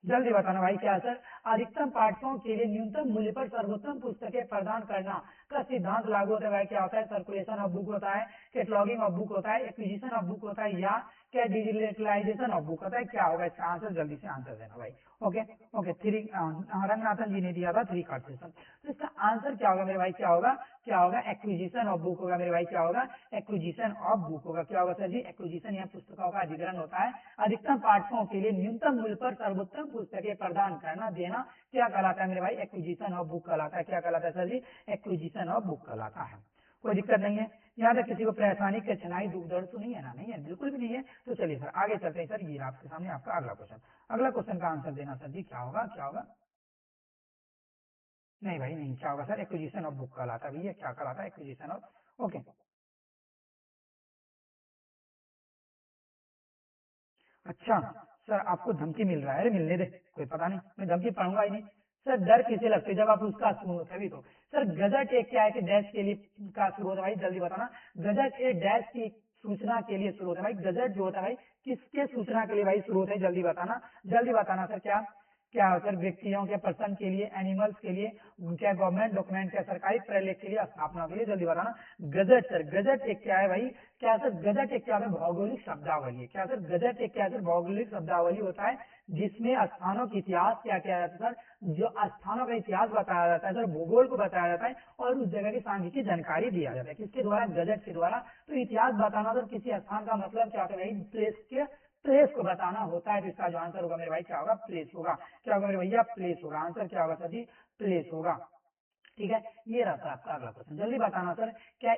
A: जल्दी बताना भाई क्या है सर, अधिकतम पाठकों के लिए न्यूनतम मूल्य पर सर्वोत्तम पुस्तकें प्रदान करना का सिद्धांत लागू होता है भाई, क्या होता है, सर्कुलेशन ऑफ बुक होता है, कैटलॉगिंग ऑफ बुक होता है, एक्विजिशन ऑफ बुक होता है, या क्या डिजिटलाइजेशन ऑफ बुक होता है, क्या होगा इसका आंसर, जल्दी से आंसर देना भाई, ओके, ओके, रंगनाथन जी ने दिया था 3 कास्ट सिस्टम, तो इसका आंसर क्या होगा मेरे भाई, क्या होगा, क्या होगा, एक्विजिशन ऑफ बुक होगा मेरे भाई, क्या होगा, एक्विजिशन ऑफ बुक होगा, क्या होगा सर जी, एक्विजिशन या पुस्तकों का अधिग्रहण होता है, अधिकतम पाठकों के लिए न्यूनतम मूल्य पर सर्वोत्तम पुस्तकें प्रदान करना देना क्या कहलाता है मेरे भाई, एक्विजिशन ऑफ बुक कहलाता है, क्या कहलाता है सर जी, एक्विजिशन ऑफ बुक कहलाता है, कोई दिक्कत नहीं है, यहाँ तक किसी को परेशानी कठिनाई दुख दर्द तो नहीं है ना, नहीं है, बिल्कुल भी नहीं है, तो चलिए सर आगे चलते हैं सर, ये आपके सामने आपका अगला क्वेश्चन, अगला क्वेश्चन का आंसर देना सर जी, क्या होगा, क्या होगा, नहीं भाई नहीं, क्या होगा सर, एक्विजिशन ऑफ बुक कहलाता है भैया, क्या कहलाता है, एक्विजिशन ऑफ, ओके, अच्छा सर आपको धमकी मिल रहा है, अरे मिलने दे, कोई पता नहीं, मैं धमकी पढ़ूंगा ही नहीं, सर डर किसे लगते है जब आप उसका सुनो तभी तो, सर गजट एक क्या है कि डैश के लिए का शुरू होता है भाई, जल्दी बताना, गजट एक डैश की सूचना के लिए शुरू होता है भाई, गजट जो होता है भाई किसके सूचना के लिए भाई शुरू होता है, जल्दी बताना, जल्दी बताना सर, क्या क्या सर व्यक्तियों के, पर्सन के लिए, एनिमल्स के लिए, क्या गवर्नमेंट डॉक्यूमेंट, क्या सरकारी प्रलेख के लिए, स्थापना के लिए, जल्दी बताना। गजट सर, गजट एक क्या है भाई, क्या सर गजट एक क्या है, भौगोलिक शब्दावली है। क्या सर गजट एक क्या है सर, भौगोलिक शब्दावली होता है जिसमें स्थानों की इतिहास क्या किया जाता है सर, जो स्थानों का इतिहास बताया जाता है सर, भूगोल को बताया जाता है और उस जगह की सांख्यिकी जानकारी दिया जाता है। किसके द्वारा, गजट के द्वारा। तो इतिहास बताना सर किसी स्थान का मतलब क्या होता है भाई, प्लेस के, प्लेस को बताना होता है। तो इसका जो आंसर होगा मेरे भाई क्या होगा, प्लेस होगा। क्या होगा मेरे भैया, प्लेस होगा। आंसर क्या होगा सर जी, प्लेस होगा। ठीक है, ये रहा सर आपका अगला क्वेश्चन, जल्दी बताना सर। क्या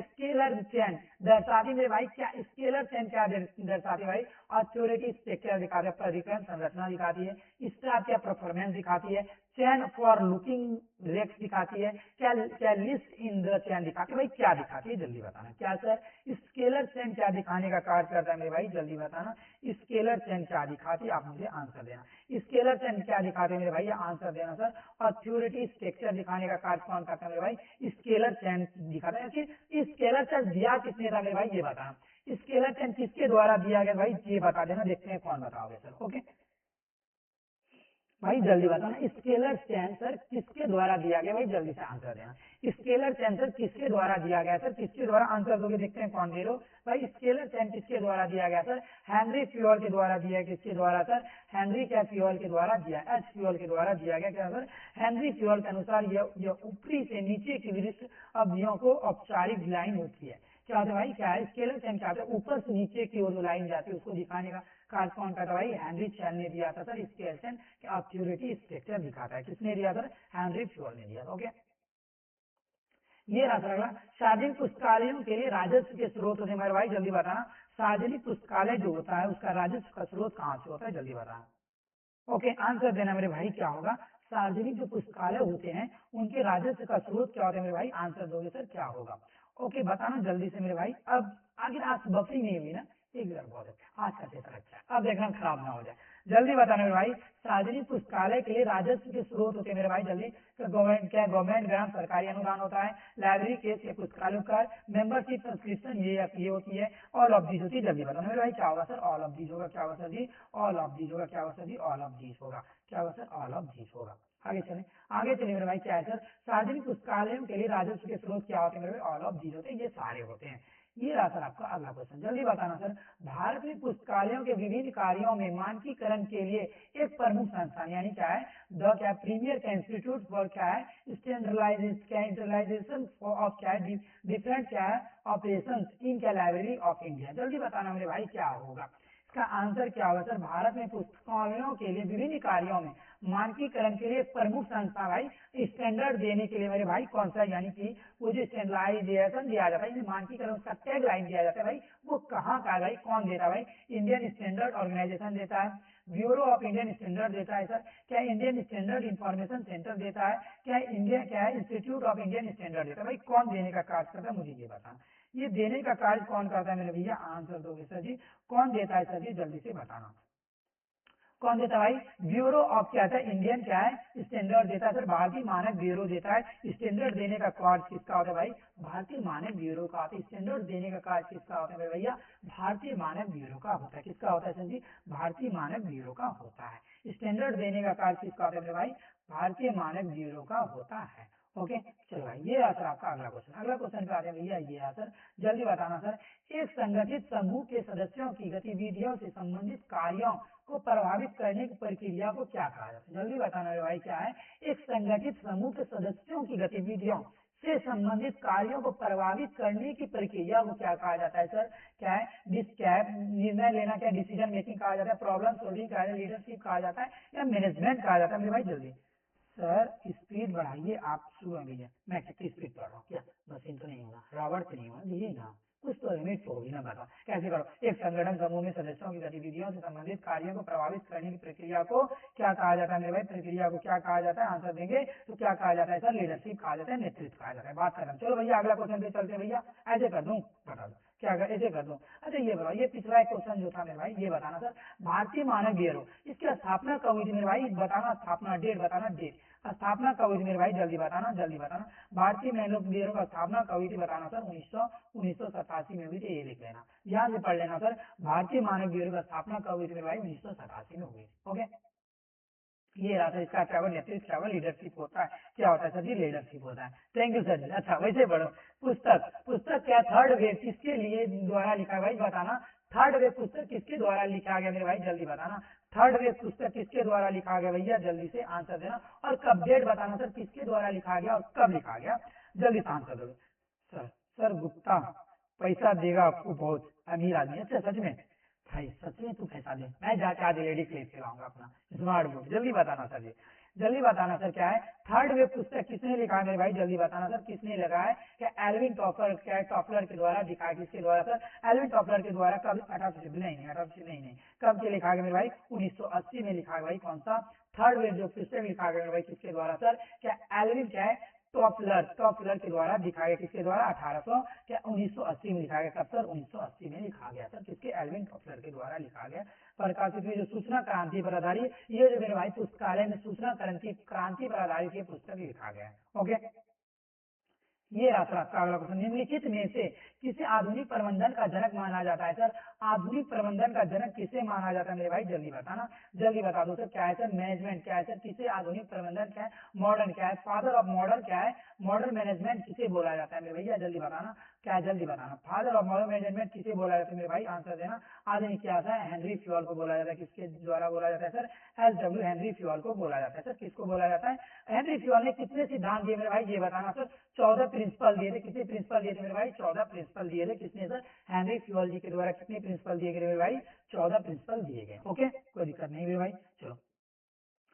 A: स्केलर चेन दर्शाती मेरे भाई, क्या स्केलर चेन क्या दर्शाती भाई, अथॉरिटी स्ट्रक्चर दिखाती है, प्राधिकरण संरचना दिखाती है, स्टार क्या परफॉर्मेंस दिखाती है, चेन फॉर लुकिंग रेक्स दिखाती है, क्या क्या लिस्ट इन द चेन दिखाती है भाई, क्या दिखाती है, जल्दी बताना। क्या सर स्केलर चेन क्या दिखाने का कार्य करता है मेरे भाई, जल्दी बताना। स्केलर चेन क्या दिखाती है, आप मुझे आंसर देना। स्केलर चेन क्या दिखाते हैं मेरे भाई, आंसर देना सर। अथॉरिटी स्ट्रक्चर दिखाने का कार्य कौन करता है मेरे भाई, स्केलर चेन दिखाता है। कि स्केलर चेन दिया किसने था मेरे भाई, ये बताना। स्केलर चेन किसके द्वारा दिया गया भाई, ये बता देना, देखते हैं कौन बताओगे सर। ओके भाई जल्दी बताना, स्केलर चेन सर किसके द्वारा दिया गया भाई, जल्दी से आंसर देना। स्केलर चेन सर किसके द्वारा दिया गया सर, किसके द्वारा, आंसर दोगे, देखते हैं कौन दे रहे हो भाई। स्केलर चेन किसके द्वारा दिया गया सर, हेनरी फ्यूअल के द्वारा दिया। किसके द्वारा सर, हेनरी क्या फ्यूअल के द्वारा दिया, एच फ्यूअल के द्वारा दिया गया। क्या सर, हेनरी फ्यूअल के अनुसार यह ऊपरी से नीचे की विशिष्ट अवधियों को औपचारिक लाइन होती है। क्या होता है भाई, क्या है स्केलर चेन, क्या होता है ऊपर से नीचे की ओर जो लाइन जाती है उसको दिखाने का कार्य कौन करता है भाई, हेनरी चेन ने दिया था sir. Scalar chain authority structure दिखाता है, किसने दिया सर, हेनरी फ्यूअल ने दिया था। ओके ये रहा सर अगला, सार्वजनिक पुस्तकालयों के लिए राजस्व के स्रोत होते हैं मेरे भाई, जल्दी बताना। सार्वजनिक पुस्तकालय जो होता है उसका राजस्व का स्रोत कहाँ से होता है, जल्दी बताना। ओके आंसर देना मेरे भाई, क्या होगा, सार्वजनिक जो पुस्तकालय होते हैं उनके राजस्व का स्रोत क्या होता है मेरे भाई, आंसर दोगे सर, क्या होगा। ओके बताना जल्दी से मेरे भाई। अब आगे आज बफरी नहीं हुई ना, एक बार बहुत अच्छा, आज का सेशन अच्छा है, अब देखना खराब ना हो जाए। जल्दी बताना मेरे भाई, सार्वजनिक पुस्तकालय के लिए राजस्व के स्रोत होते हैं मेरे भाई, जल्दी। गवर्नमेंट क्या, गवर्नमेंट ग्रांट सरकारी अनुदान होता है, लाइब्रेरी केस या पुस्तकालयों का, मेंबरशिप सब्सक्रिप्शन ये होती है, ऑल ऑफ दीज होती है। जल्दी बताना मेरे भाई क्या होगा सर, ऑल ऑफ दीज होगा। क्या होगा सर जी, ऑल ऑफ दीज होगा। क्या होगा सर जी, ऑल ऑफ दीज होगा। क्या होगा सर, ऑल ऑफ दीज होगा। आगे चले, आगे चलिए मेरे भाई, क्या है सर, सार्वजनिक पुस्तकालयों के लिए राजस्व के स्रोत क्या होते हैं मेरे भाई, ऑल ऑफ दीज होते हैं, ये सारे होते हैं। ये रहा सर आपका अगला क्वेश्चन, जल्दी बताना सर। भारत में पुस्तकालयों के विभिन्न कार्यों में मानकीकरण के लिए एक प्रमुख संस्थान यानी क्या है, द क्या प्रीमियर का इंस्टीट्यूट फॉर क्या है, स्टैंडर्डाइजेशन ऑफ क्या है, डिफरेंट क्या है ऑपरेशंस इन क्या, लाइब्रेरी ऑफ इंडिया। जल्दी बताना मेरे भाई क्या होगा, इसका आंसर क्या होगा सर। भारत में पुस्तकालयों के लिए विभिन्न कार्यों में मानकीकरण के लिए एक प्रमुख संस्था भाई, स्टैंडर्ड देने के लिए मेरे भाई कौन सा, यानी कि वो जो स्टैंडर्डाइजेशन दिया जाता है, मानकीकरण उसका टैग लाइन दिया जाता है भाई, वो कहाँ का है भाई, कौन देता है भाई, इंडियन स्टैंडर्ड ऑर्गेनाइजेशन देता है, ब्यूरो ऑफ इंडियन स्टैंडर्ड देता है सर, क्या इंडियन स्टैंडर्ड इंफॉर्मेशन सेंटर देता है, क्या इंडिया क्या है इंस्टीट्यूट ऑफ इंडियन स्टैंडर्ड देता है भाई, कौन देने का कार्य करता है, मुझे ये बताना। ये देने का कार्य कौन करता है मेरे भैया, आंसर दोगे सर जी, कौन देता है सर जी, जल्दी से बताना। कौन देता है भाई, ब्यूरो ऑफ क्या था, इंडियन क्या है स्टैंडर्ड देता है सर, भारतीय मानक ब्यूरो देता है। स्टैंडर्ड देने का कार्य किसका होता है भाई, भारतीय मानक ब्यूरो का होता है। स्टैंडर्ड देने का कार्य किसका होता है मेरे भैया, भारतीय मानक ब्यूरो का होता है। किसका होता है सर जी, भारतीय मानक ब्यूरो का होता है। स्टैंडर्ड देने का कार्य किसका होता है मेरे भाई, भारतीय मानक ब्यूरो का होता है। ओके चलो भाई, ये रहा सर आपका अगला क्वेश्चन। अगला क्वेश्चन पे आते हैं भैया, ये है सर, जल्दी बताना सर। एक संगठित समूह के सदस्यों की गतिविधियों से संबंधित कार्यों को प्रभावित करने की प्रक्रिया को क्या कहा जाता है, जल्दी बताना मेरे भाई क्या है। एक संगठित समूह के सदस्यों की गतिविधियों से संबंधित कार्यों को प्रभावित करने की प्रक्रिया को क्या कहा जाता है सर, क्या है क्या है, निर्णय लेना क्या, डिसीजन मेकिंग कहा जाता है, प्रॉब्लम सॉल्विंग कहा जाता है, लीडरशिप कहा जाता है, या मैनेजमेंट कहा जाता है मेरे भाई, जल्दी। सर स्पीड बढ़ाइए आप, शुरू है भैया, मैं कितनी स्पीड पढ़ रहा हूँ, क्या मशीन तो नहीं होगा, रॉबर्ट से नहीं होगा, दिए ना, कुछ तो लिमिट तो होगी ना, बताओ कैसे करो। एक संगठन समूह में सदस्यों की गतिविधियों से संबंधित कार्यों को प्रभावित करने की प्रक्रिया को क्या कहा जाता है मेरे भाई, प्रक्रिया को क्या कहा जाता है, आंसर देंगे तो क्या कहा जाता है सर, लीडरशिप कहा जाता है, नेतृत्व कहा जाता है। बात खत्म, चलो भैया अगला क्वेश्चन पे चलते हैं भैया। ऐसे कर दूं, बता दो क्या कर, ऐसे कर दूं। अच्छा ये बताओ, ये पिछला एक क्वेश्चन जो था मेरे भाई, ये बताना सर। भारतीय मानक ब्यूरो इसकी स्थापना कब हुई थी मेरे भाई, बताना, स्थापना डेट बताना, डेट स्थापना कब हुई थी मेरे भाई, जल्दी बताना, जल्दी बताना। भारतीय मानक ब्यूरो का स्थापना कब हुई थी, बताना सर। 1987 में हुई थी, ये लिख लेना, ध्यान से पढ़ लेना सर। भारतीय मानक ब्यूरो का स्थापना कब हुई थी मेरे भाई, 1987 में हुई थी। ओके ये रहा सर इसका क्या होगा, नेतृत्व क्या होगा, लीडरशिप होता है। क्या होता है सर जी, लीडरशिप होता है। थैंक यू सर जी। अच्छा वैसे पढ़ो। पुस्तक, पुस्तक क्या, थर्ड वेव किसके लिए द्वारा लिखा है भाई बताना। थर्ड वेव पुस्तक किसके द्वारा लिखा गया मेरे भाई, जल्दी बताना। थर्ड वेव पुस्तक किसके द्वारा लिखा गया भैया, जल्दी से आंसर देना। और कब, डेट बताना सर, किसके द्वारा लिखा गया और कब लिखा गया, जल्दी से आंसर दोगे। सर, सर गुप्ता पैसा देगा आपको, बहुत अमीर आदमी। अच्छा सच में भाई, सच में तू पैसा दे, मैं जाके आज एलईडी खरीद के लाऊंगा अपना स्मार्ट बोर्ड। जल्दी बताना सर जी, जल्दी बताना सर क्या है। थर्ड वेव पुस्तक किसने लिखा है मेरे भाई, जल्दी बताना सर, किसने लगा है। क्या एल्विन टॉफलर, क्या टॉफलर के द्वारा लिखा है, किसके द्वारा सर, एल्विन टॉफलर के द्वारा। कब, 1800 नहीं 1800 नहीं, कब के लिखा गया मेरे भाई, 1980 में लिखा है भाई। कौन सा, थर्ड वेव जो पुस्तक लिखा गया मेरे भाई, किसके द्वारा सर, क्या एल्विन क्या है, टॉफलर, टॉफलर के द्वारा लिखा गया। किसके द्वारा, 1800 क्या 1980 में लिखा गया। कब सर, 1980 में लिखा गया सर, किसके, एल्विन टॉफलर के द्वारा लिखा गया। प्रकाशित हुई जो सूचना क्रांति पर आधारित, ये जो मेरे भाई पुस्तकालय में सूचना क्रांति पर आधारित ये पुस्तक लिखा गया है। ओके, ये रहा सर आपका अगला क्वेश्चन। निम्नलिखित में से किसे आधुनिक प्रबंधन का जनक माना जाता है सर, आधुनिक प्रबंधन का जनक किसे माना जाता है मेरे भाई, जल्दी बताना, जल्दी बता दो सर। क्या है सर, मैनेजमेंट क्या है सर, किसे आधुनिक प्रबंधन क्या है, मॉडर्न क्या है, फादर ऑफ मॉडर्न क्या है, मॉडर्न मैनेजमेंट किसे बोला जाता है मेरे भैया, जल्दी बताना। क्या है, जल्दी बताना, फादर ऑफ मॉडर्न मैनेजमेंट किसे बोला जाता है मेरे भाई, आंसर देना। आधुनिक इतिहास है, हेनरी फ्यूल को बोला जाता है। किसके द्वारा बोला जाता है सर, SW हेनरी फ्यूल को बोला जाता है सर। किसको बोला जाता है, हेनरी फ्यूल ने कितने सिद्धांत दिए मेरे भाई, ये बताना सर। 14 प्रिंसिपल दिए थे। कितने प्रिंसिपल दिए थे मेरे भाई, 14 प्रिंसिपल दिए थे। किसने सर, हेनरी फ्यूल जी के द्वारा कितने प्रिंसिपल दिए गए मेरे भाई, 14 प्रिंसिपल दिए गए। ओके, कोई दिक्कत नहीं मेरे भाई। चलो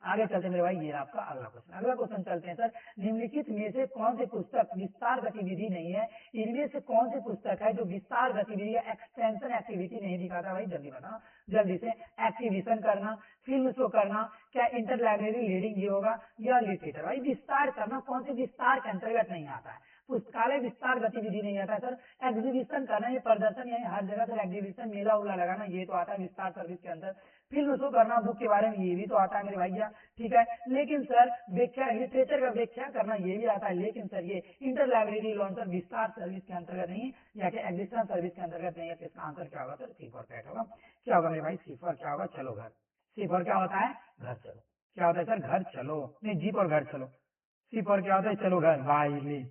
A: आगे चलते मेरे भाई, ये रहा आपका अगला क्वेश्चन। अगला क्वेश्चन चलते हैं सर। निम्नलिखित में से कौन सी पुस्तक विस्तार गतिविधि नहीं है, इनमें से कौन सी पुस्तक है जो विस्तार गतिविधि या एक्सटेंशन एक्टिविटी नहीं दिखाता भाई, जल्दी बताना, जल्दी से। एक्टिविशन करना, फिल्म शो करना, क्या इंटर लाइब्रेरी रीडिंग ये होगा, या लिटरेचर। भाई विस्तार करना कौन से विस्तार के अंतर्गत नहीं आता है, पुस्तकालय विस्तार गतिविधि नहीं आता है सर। एग्जीबिशन करना, ये प्रदर्शन, यानी हर जगह सर एग्जीबिशन मेला उला लगाना, ये तो आता है विस्तार सर्विस के अंदर। फिल्म शो करना बुक के बारे में, ये भी तो आता है मेरे भैया, ठीक है। लेकिन सर व्याख्या, लिटरेचर का व्याख्या करना, ये भी आता है। लेकिन सर ये इंटर लाइब्रेरी लॉन्च सर विस्तार सर्विस के अंतर्गत नहीं, या कि एग्जीबिशन सर्विस के अंतर्गत नहीं है। तो इसका आंसर क्या होगा सर, सी फॉर कैट होगा। क्या होगा मेरे भाई, सी फॉर क्या होगा, चलो घर। सी फॉर क्या होता है, घर चलो। क्या होता है सर, घर चलो, नहीं जी फॉर घर चलो। सी फॉर क्या होता है, चलो घर भाई ले।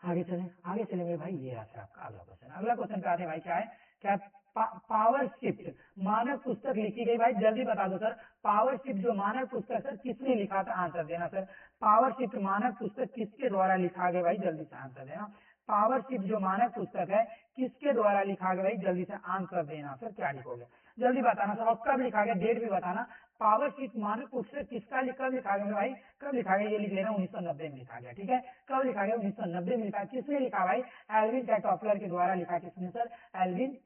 A: आगे चले, आगे चले मेरे भाई, ये आता है आपका अगला क्वेश्चन। अगला क्वेश्चन का आते हैं भाई, क्या है, क्या पावर शिफ्ट मानक पुस्तक लिखी गई भाई, जल्दी बता दो सर। पावर शिफ्ट जो मानक पुस्तक सर किसने लिखा था, आंसर देना सर। पावर शिफ्ट मानक पुस्तक किसके द्वारा लिखा गया भाई, जल्दी से आंसर देना। पावर शिफ्ट जो मानक पुस्तक है किसके द्वारा लिखा गया भाई, जल्दी से आंसर देना सर। क्या लिखोगे, जल्दी बताना सर, और कब लिखा गया, डेट भी बताना। पावर शिफ्ट मानक पुस्तक किसका, कब लिखा गया मेरे भाई, कब लिखा गया, ये लिख लेना, 1990 में लिखा गया, ठीक है। कब लिखा गया, 1990 में लिखा। किसने लिखा भाई, एल्विन टॉफलर के द्वारा लिखा। किसने सर, एल्विन,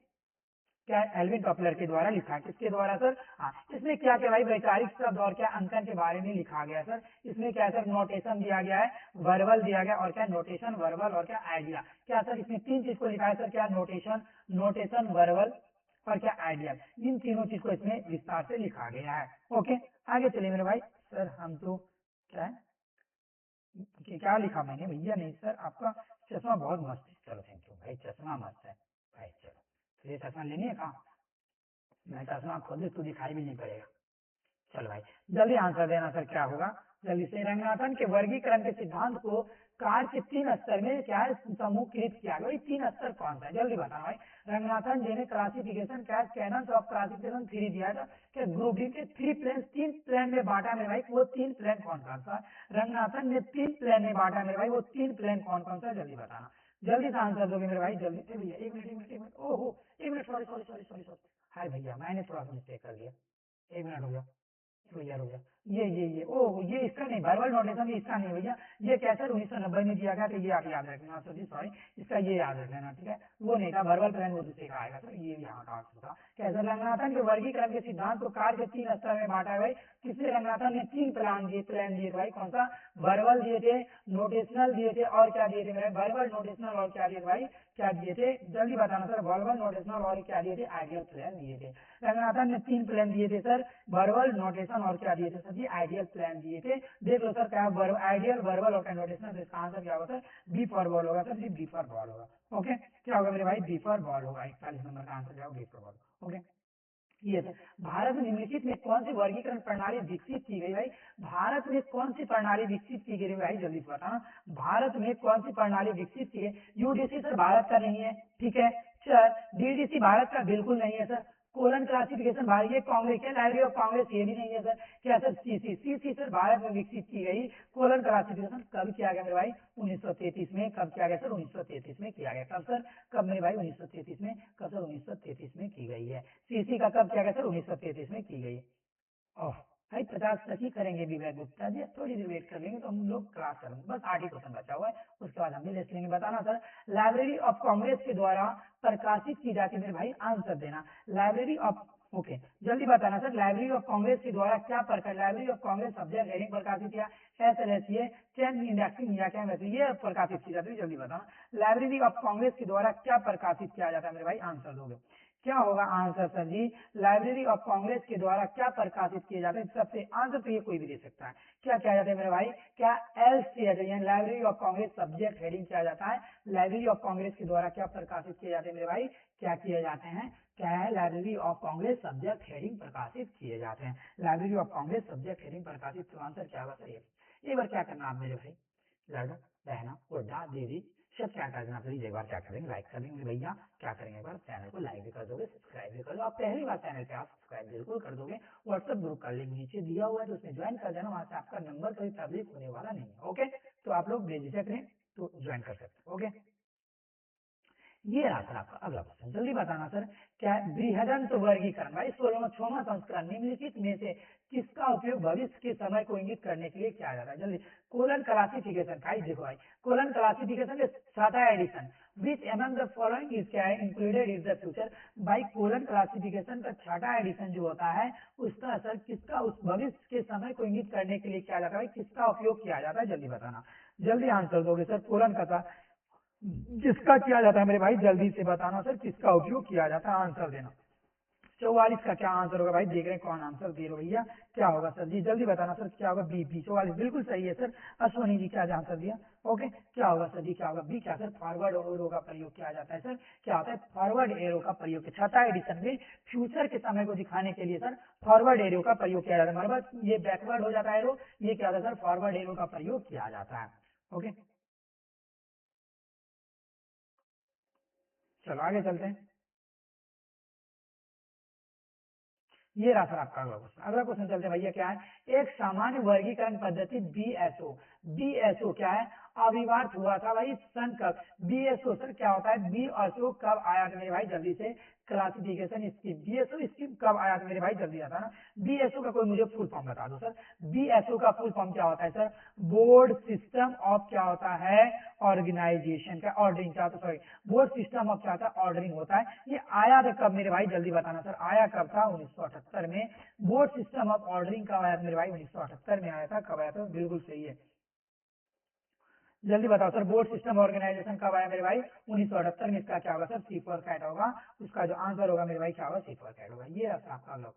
A: क्या एल्विन टॉपलर के द्वारा लिखा, किसके द्वारा सर, हाँ। इसमें क्या क्या भाई, वैचारिक शब्द और क्या अंकन के बारे में लिखा गया सर। इसमें क्या सर, नोटेशन दिया गया है, वर्बल दिया गया, और क्या नोटेशन, वर्बल, और क्या आइडिया। क्या सर, इसमें तीन चीज को लिखा है सर, क्या नोटेशन, नोटेशन, वर्बल, और क्या आइडिया। इन तीनों चीज को इसमें विस्तार से लिखा गया है। ओके, आगे चलिए मेरे भाई। सर हम तो क्या है, क्या लिखा मैंने भैया, नहीं सर आपका चश्मा बहुत मस्त है, चलो थैंक यू भाई, चश्मा मस्त है भाई। चलो तो ये चश्मा लेनी है कहाँ, मैं चश्मा खोल दे तू दिखाई भी नहीं पड़ेगा। चलो भाई, जल्दी आंसर देना सर, क्या होगा, जल्दी से। रंगनाथन के वर्गीकरण के सिद्धांत को कार्य के 3 स्तर में क्या है, समूहकृत किया गया। 3 स्तर कौन सा है, जल्दी बताना भाई। रंगनाथन जी ने क्लासिफिकेशन क्या, कैनन ऑफ क्लासिफिकेशन 3 दिया था, क्या ग्रुपिंग के 3 प्लेन, 3 प्लेन में बांटा मेरे भाई, वो 3 प्लेन कौन कौन सा है। रंगनाथन ने 3 प्लेन में बांटा मेरे भाई, वो 3 प्लेन कौन कौन सा है, जल्दी बताना। जल्दी से आंसर दोगे मेरे भाई, जल्दी। भैया एक मिनट, एक मिनट, एक मिनट, ओहो एक minute, sorry sorry sorry sorry sorry. Hi भैया, मैंने थोड़ा सा मिस्टेक कर दिया, एक मिनट हो गया, रुक जा। ये ओह, ये इसका नहीं, वर्बल नोटेशन इसका नहीं भैया। ये क्या सर, 1990 में दिया गया, तो ये आप याद रख लेना सर जी, सॉरी। इसका ये याद रख लेना, ठीक है। वो नहीं था वर्बल प्लान, वो दूसरे का आएगा सर, ये यहाँ का आंसर था। कैसे, रंगनाथन के वर्गीकरण के सिद्धांत को कार्य के 3 स्तर में बांटा है भाई। किसने, रंगनाथन ने 3 प्लान दिए थे भाई। कौन सा, वर्बल दिए थे, नोटेशनल दिए थे, और क्या दिए थे मेरे, वर्बल, नोटेशनल, और क्या दिए थे भाई, क्या दिए थे, जल्दी बताना सर। वर्बल, नोटेशनल, और क्या दिए थे, आइडियल प्लान दिए थे। रंगनाथन ने 3 प्लान दिए थे सर, वर्बल, नोटेशन, और क्या दिए थे सर जी, आइडियल प्लान दिए थे। देख लो सर, क्या आइडियल, वर्बल, और नोटेशन। तो इसका आंसर क्या होगा सर, बी फॉर बॉल होगा सर जी, बी फॉर बॉल होगा। ओके, क्या होगा मेरे भाई, बी फॉर बॉल होगा। 41 नंबर का आंसर क्या होगा, बी फॉर बॉल। ओके, ये सर, भारत में निम्नलिखित में कौन सी वर्गीकरण प्रणाली विकसित की गई भाई? भारत में कौन सी प्रणाली विकसित की गई भाई, जल्दी से बताना। भारत में कौन सी प्रणाली विकसित की गई? यूडीसी सर भारत का नहीं है, ठीक है सर। डीडीसी भारत का बिल्कुल नहीं है सर। कोलन क्लासिफिकेशन भारत, ये कांग्रेस है, लाइब्रेरी ऑफ कांग्रेस, ये भी नहीं है सर। क्या सर? सीसी सर भारत में विकसित की गई कोलन क्लासिफिकेशन कब किया गया मेरे भाई? 1933 में। कब किया गया सर? 1933 में किया गया। कब सर? कब मेरे भाई? 1933 में। कब सर? 1933 में की गई है। सीसी का कब किया गया सर? 1933 में की गई। ओह भाई 50 तक ही करेंगे विवेक गुप्ता जी, थोड़ी देर वेट कर लेंगे तो हम लोग क्लास कर लेंगे। बस 8 ही क्वेश्चन बचा हुआ है, उसके बाद हम भी रेस्ट लेंगे। बताना सर, लाइब्रेरी ऑफ कांग्रेस के द्वारा प्रकाशित की जाती, मेरे भाई आंसर देना। लाइब्रेरी ऑफ, ओके जल्दी बताना सर, लाइब्रेरी ऑफ कांग्रेस के द्वारा क्या प्रकार, library of Congress subject heading प्रकाशित या एसएलएसए चेन इंडेक्सिंग या क्या वैसे ये प्रकाशित की जाती है, जल्दी बताना। लाइब्रेरी ऑफ कांग्रेस के द्वारा क्या प्रकाशित किया जाता है मेरे भाई? आंसर दोगे क्या होगा आंसर सर जी? लाइब्रेरी ऑफ कांग्रेस के द्वारा क्या प्रकाशित किए जाते हैं? सबसे आंसर तो ये कोई भी दे सकता है। क्या किया जाता है मेरे भाई? क्या एलसीएच यानी library of Congress subject heading किया जाता है? लाइब्रेरी ऑफ कांग्रेस के द्वारा क्या प्रकाशित किए जाते हैं मेरे भाई? क्या किए जाते हैं? क्या है? Library of Congress subject heading प्रकाशित किए जाते हैं। Library of Congress subject heading प्रकाशित, तो आंसर क्या होगा सर? ये एक बार क्या करना आप मेरे भाई, लड़ो बहना बुढ़ा दीदी सब क्या कर देना प्लीज, एक बार क्या करेंगे लाइक कर देंगे भैया, क्या करेंगे एक बार चैनल को लाइक भी कर दोगे, सब्सक्राइब भी कर दो। आप पहली बार चैनल पे आप सब्सक्राइब बिल्कुल कर दोगे। व्हाट्सएप ग्रुप का लिंक नीचे दिया हुआ है तो उसमें ज्वाइन कर देना, वहां से आपका नंबर कभी पब्लिक होने वाला नहीं है। ओके, तो आप लोग बेझिझक रहें तो ज्वाइन कर सकते हैं। ओके, ये रहा सर आपका अगला क्वेश्चन, जल्दी बताना सर। क्या है? बृहदंत वर्गीकरण भाई 16वां संस्करण निम्नलिखित में से किसका उपयोग भविष्य के समय को इंगित करने के लिए किया जाता है? जल्दी। कोलन क्लासिफिकेशन भाई देखो भाई, कोलन क्लासिफिकेशन के छठा edition which among the following is क्या है इंक्लूडेड इज द फ्यूचर। भाई कोलन क्लासिफिकेशन का छठा एडिशन जो होता है उसका असर किसका, उस भविष्य के समय को इंगित करने के लिए किया जाता है? किसका उपयोग किया जाता है? जल्दी बताना, जल्दी आंसर दोगे सर। कोलन का किसका किया जाता है मेरे भाई? जल्दी से बताना सर, किसका उपयोग किया जाता है? आंसर देना। 44 का क्या आंसर होगा भाई? देख रहे हैं कौन आंसर दे रहे हो भैया, क्या होगा सर जी? जल्दी बताना सर, क्या होगा? बी बी 44 बिल्कुल सही है सर। अश्वनी जी क्या आंसर दिया? ओके, क्या होगा सर जी? क्या होगा? बी क्या सर? फॉरवर्ड एरो का प्रयोग किया जाता है सर। क्या होता है? फॉरवर्ड एरो का प्रयोग छठा एडिशन में फ्यूचर के समय को दिखाने के लिए सर फॉरवर्ड एरो का प्रयोग किया जाता है। हमारे पास ये बैकवर्ड हो जाता है एरो, ये क्या होता है सर? फॉरवर्ड एरो का प्रयोग किया जाता है। ओके, चलो आगे चलते हैं। ये रहा सर आपका अगला क्वेश्चन। अगला क्वेश्चन चलते हैं भैया, क्या है? एक सामान्य वर्गीकरण पद्धति बीएसओ, बीएसओ क्या है? अविवाहित हुआ था भाई सन कब? बीएसओ सर क्या होता है? बीएसओ कब आया था मेरे भाई? जल्दी से क्लासिफिकेशन स्कीम, बीएसओ स्कीम कब आया था मेरे भाई? जल्दी आता ना। बीएसओ का कोई मुझे फुल फॉर्म बता दो सर। बीएसओ का फुल फॉर्म क्या होता है सर? बोर्ड सिस्टम ऑफ क्या होता है? ऑर्गेनाइजेशन का ऑर्डरिंग क्या होता है? सॉरी, बोर्ड सिस्टम ऑफ क्या होता है? ऑर्डरिंग होता है। ये आया था कब मेरे भाई? जल्दी बताना सर, आया कब था? 1978 में। बोर्ड सिस्टम ऑफ ऑर्डरिंग कब आया था मेरे भाई? 1978 में आया था। कब आया था? बिल्कुल सही है, जल्दी बताओ सर। बोर्ड सिस्टम ऑर्गेनाइजेशन कब आया मेरे भाई? 1978 में। इसका क्या होगा सर? सी फॉर कैट होगा। उसका जो आंसर होगा मेरे भाई क्या होगा? सी फॉर कैट होगा। ये रहा आपका अगला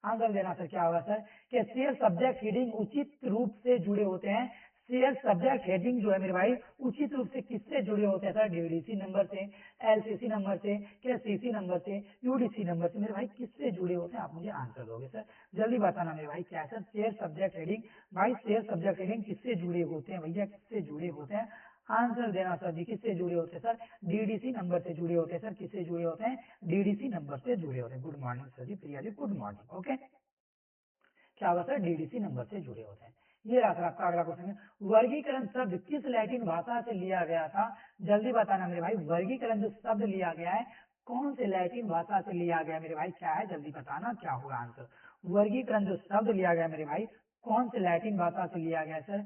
A: आंसर देना सर, क्या होगा सर? कि शेयर सब्जेक्ट हेडिंग उचित रूप से जुड़े होते हैं। शेयर सब्जेक्ट हेडिंग जो है मेरे भाई उचित रूप से किससे जुड़े होते हैं सर? डीडीसी नंबर से, एलसीसी नंबर से, क्या सीसी नंबर से, यूडीसी नंबर से? मेरे भाई किससे जुड़े होते हैं? आप मुझे आंसर दोगे सर, जल्दी बताना मेरे भाई। क्या है सर? शेयर सब्जेक्ट हेडिंग भाई, शेयर सब्जेक्ट हेडिंग किससे जुड़े होते हैं भैया? किससे जुड़े होते हैं? आंसर देना सर जी, किससे जुड़े होते हैं सर? डीडीसी नंबर से जुड़े होते हैं सर। किससे जुड़े होते हैं? डीडीसी नंबर से जुड़े होते हैं। गुड मॉर्निंग सर जी, Priya ji good morning. Okay, क्या होगा सर? डीडीसी नंबर से जुड़े होते हैं। ये रहा सर आपका अगला क्वेश्चन है, वर्गीकरण शब्द किस लैटिन भाषा से लिया गया था? जल्दी बताना मेरे भाई, वर्गीकरण जो शब्द लिया गया है कौन से लैटिन भाषा से लिया गया मेरे भाई? क्या है? जल्दी बताना, क्या होगा आंसर? वर्गीकरण जो शब्द लिया गया मेरे भाई कौन से लैटिन भाषा से लिया गया सर?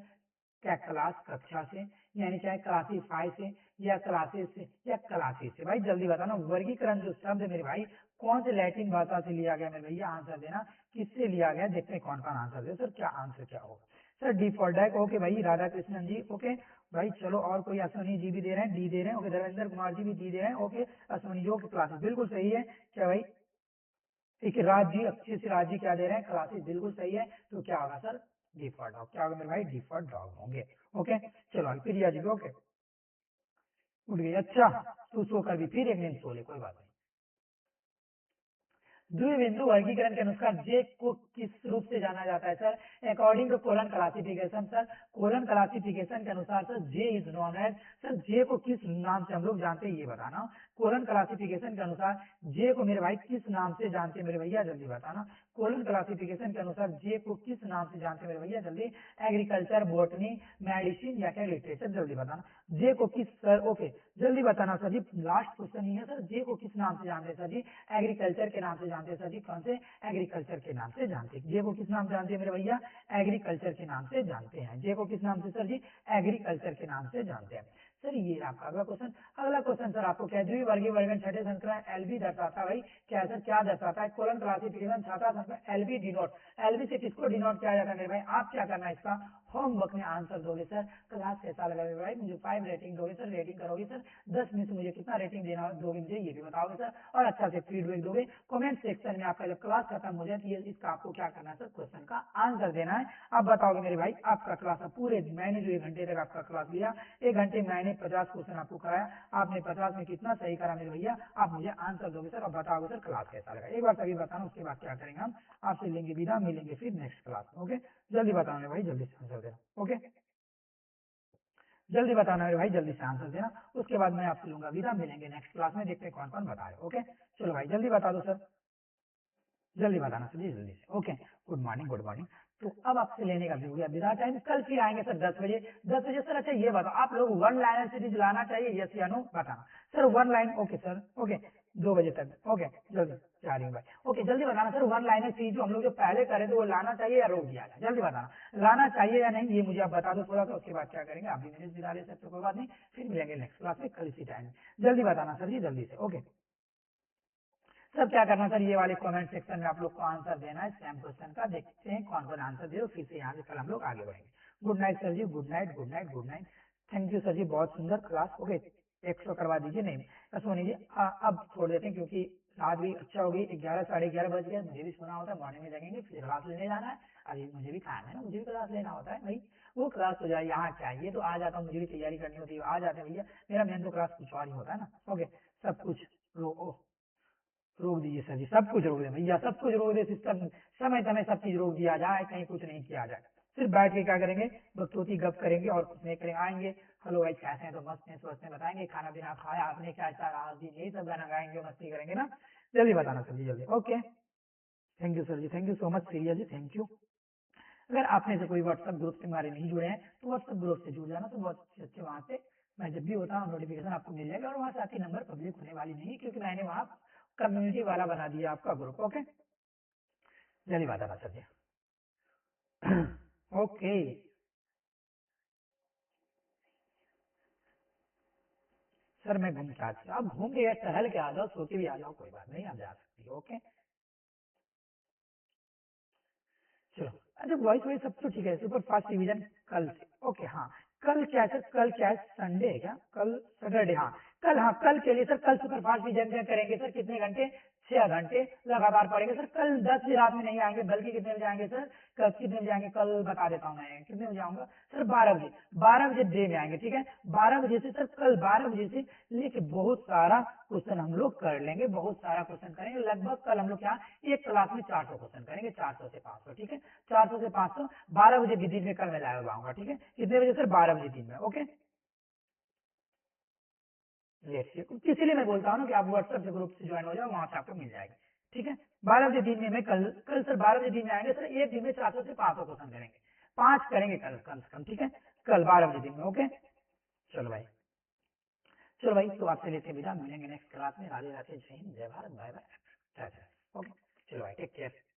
A: क्या क्लास कक्षा से, यानी क्या है क्लासीफाई से, या क्लासेस से, या क्लासेस से? भाई जल्दी बताना, वर्गीकरण जो शब्द मेरे भाई कौन से लैटिन भाषा से लिया गया मेरे भैया? आंसर देना, किससे लिया गया? देखते हैं कौन कौन आंसर दे सर, क्या आंसर क्या होगा sir? D for duck. Okay भाई, राधा कृष्णन जी ओके भाई। चलो और कोई? अश्वनी जी भी दे रहे हैं, डी दे रहे हैं। ओके, धर्मेंद्र कुमार जी भी डी दे रहे हैं। ओके, अश्वनी जी की क्लासेस बिल्कुल सही है। क्या भाई? एक राज जी, अच्छे से राज जी क्या दे रहे हैं? क्लासेस बिल्कुल सही है। तो क्या होगा सर? D for dog. क्या होगा मेरे भाई? डी फॉर डॉग होंगे। ओके, चलो आगे प्रिया जी भी ओके, उठ गई। अच्छा, तू सो कर भी फिर एक नींद सो ले, कोई बात नहीं। द्विबिंदु बिंदु वर्गीकरण के अनुसार जे को किस रूप से जाना जाता है sir? According to colon classification sir, colon classification के अनुसार sir J is known as, sir J को किस नाम से हम लोग जानते हैं ये बताना। कोलन क्लासिफिकेशन के अनुसार जे को मेरे भाई किस नाम से जानते हैं मेरे भैया, जल्दी बताना। कोलन क्लासिफिकेशन के अनुसार जे को किस नाम से जानते हैं मेरे भैया, जल्दी। एग्रीकल्चर, बॉटनी, मेडिसिन या क्या लिटरेचर, जल्दी बताना। जे को किस सर, ओके जल्दी बताना सर जी, लास्ट क्वेश्चन ही है सर। जे को किस नाम से जानते हैं सर जी? एग्रीकल्चर के नाम से जानते हैं सर जी। कौन से? एग्रीकल्चर के नाम से जानते हैं। जे को किस नाम से जानते हैं मेरे भैया? एग्रीकल्चर के नाम से जानते हैं। जे को किस नाम से सर जी? एग्रीकल्चर के नाम से जानते हैं सर। ये आपका अगला क्वेश्चन। अगला क्वेश्चन सर आपको क्या, द्विवर्गीय वर्गन छठे संस्करण एलबी दर्शाता है भाई, क्या सर क्या दर्शाता है? कोलन क्लासिफिकेशन छठा संस्करण एलबी डिनोट, एलबी से किसको डिनोट किया जाता है मेरे भाई? आप क्या करना है इसका होमवर्क में आंसर दोगे सर। क्लास कैसा लगा मेरे भाई? मुझे 5 रेटिंग दोगे सर, रेटिंग करोगे सर 10 में से मुझे कितना रेटिंग देना दोगे मुझे ये भी बताओगे सर, और अच्छा से फीडबैक दोगे कमेंट सेक्शन में। आपका जब क्लास खत्म हो जाए तो ये इसका आपको क्या करना है सर? क्वेश्चन का आंसर देना है। आप बताओगे मेरे भाई आपका क्लास पूरे मैंने जो 1 घंटे तक आपका क्लास लिया, 1 घंटे मैंने 50 क्वेश्चन आपको कराया, आपने 50 में कितना सही करा मेरे भैया? आप मुझे आंसर दोगे सर और बताओगे सर क्लास कैसा लगा। एक बार सभी बताना, उसके बाद क्या करेंगे हम आपसे लेंगे विदा, मिलेंगे फिर नेक्स्ट क्लास में। ओके जल्दी बताना मेरे भाई, जल्दी से आंसर देना। ओके जल्दी बताना मेरे भाई, जल्दी से आंसर देना, उसके बाद मैं आपसे लूंगा विदा, मिलेंगे नेक्स्ट क्लास में, देखते हैं कौन कौन बता रहे। ओके चलो भाई जल्दी बता दो सर, जल्दी बताना सर जी, जल्दी से। Okay good morning, good morning. तो अब आपसे लेने का भी हो गया विदा टाइम, कल फिर आएंगे सर 10 बजे। 10 बजे सर। अच्छा ये बताओ आप लोग 1 लाइनर सीरीज लाना चाहिए, यस या नो बताना sir. 1 line, okay sir, okay 2 बजे तक, ओके जल्दी जा रही हूँ भाई। ओके जल्दी बताना सर, 1 लाइनर सीरीज जो हम लोग जो पहले करे थे वो लाना चाहिए या रोक दिया जाए, जल्दी बताना। लाना चाहिए या नहीं ये मुझे आप बता दो थोड़ा सा, उसके बाद क्या करेंगे आप भी मेरे से विदा ले सकते हो, कोई बात नहीं, फिर मिलेंगे नेक्स्ट क्लास में कल इसी टाइम। जल्दी बताना सर जी, जल्दी से। ओके सब क्या करना सर, ये वाले कमेंट सेक्शन में आप लोग को आंसर देना है सेम क्वेश्चन का, देखते हैं कौन कौन आंसर दे रहे हो, फिर से यहाँ से कल हम लोग आगे बढ़ेंगे। Good night sir ji, good night, good night, good night. Thank you sir ji, बहुत सुंदर क्लास। ओके 100 करवा दीजिए, नहीं सोने जी अब छोड़ देते हैं क्योंकि रात भी अच्छा होगी, 11 साढ़े 11 बज गया, मुझे भी सोना होता है, मॉर्निंग में जगेंगे फिर क्लास लेने जाना है। अभी मुझे भी खाना है ना, मुझे भी क्लास लेना होता है भाई। वो क्लास तो जाए यहाँ चाहिए तो आ जाता हूँ, मुझे भी तैयारी करनी होती है, आ जाते हैं भैया। मेरा मेन तो क्लास कुछ और ही होता है ना। ओके सब कुछ रोक दीजिए सर जी, सब कुछ रोक दे भैया, सब कुछ रोक दे सिस्टम, समय समय सब चीज रोक दिया जाए, कहीं कुछ नहीं किया जाए। सिर्फ बैठ के क्या करेंगे, बकचोदी गप करेंगे और कुछ नहीं करेंगे। आएंगे हेलो भाई कैसे हैं, तो मस्त हैं स्वस्थ हैं, बताएंगे खाना पीना खाया आपने, कैसा रहा दिन, यही सब गाना गाएंगे, मस्ती करेंगे ना। जल्दी बताना सर जी, जल्दी। ओके थैंक यू सर जी, thank you so much seriously, thank you. अगर आपने से कोई व्हाट्सएप ग्रुप से हमारे नहीं जुड़े हैं तो व्हाट्सएप ग्रुप से जुड़ जाना, तो बहुत अच्छे अच्छे वहां से मैं जब भी होता हूँ नोटिफिकेशन आपको मिल जाएगा, और वहाँ से आपकी नंबर पब्लिक होने वाली नहीं है क्योंकि मैंने वहाँ कम्युनिटी वाला बना दिया आपका ग्रुप। ओके जल्दी बताना सर जी। ओके सर मैं घूम के आती हूँ, आप घूम के या टहल के आ जाओ, सो के भी आ जाओ, कोई बात नहीं, आप जा सकती हो। ओके चलो अच्छा वॉइस वॉइस सब तो ठीक है, सुपर फास्ट रिवीजन कल से। ओके हाँ कल क्या है सर, कल क्या है, संडे है क्या, कल सैटरडे, हाँ कल, हाँ कल के लिए सर, कल सुपर फास्ट रिवीजन करेंगे सर, कितने घंटे, 6 घंटे लगातार पढ़ेंगे सर। कल 10 बजे रात में नहीं आएंगे, बल्कि कितने बजे आएंगे सर, कल कितने बजे आएंगे, कल बता देता हूँ मैं कितने बजे आऊंगा सर, 12 बजे, 12 बजे डे में आएंगे, ठीक है। 12 बजे से सर, कल 12 बजे से लेके बहुत सारा क्वेश्चन हम लोग कर लेंगे, बहुत सारा क्वेश्चन करेंगे लगभग। कल हम लोग क्या एक क्लास में 400 क्वेश्चन करेंगे, 400 से 500, ठीक है 400 से 500। 12 बजे दिन में कल मैं लाइव आऊंगा, ठीक है कितने बजे सर, 12 बजे दिन में। ओके इसीलिए मैं बोलता हूँ ना कि आप व्हाट्सएप के ग्रुप से ज्वाइन हो जाओ, वहां से आपको मिल जाएगी, ठीक है। 12 बजे दिन में मैं कल कल सर 12 बजे दिन में आएंगे सर, एक दिन में 400 से 500 क्वेश्चन करेंगे, 5 करेंगे कल कम से कम, ठीक है कल 12 बजे दिन में। ओके चलो भाई, चलो भाई तो आपसे लेते हैं विदा, मिलेंगे नेक्स्ट क्लास में। राधे राधे, जय हिंद, जय भारत, बाय बाय, ओके चलो भाई टेक केयर।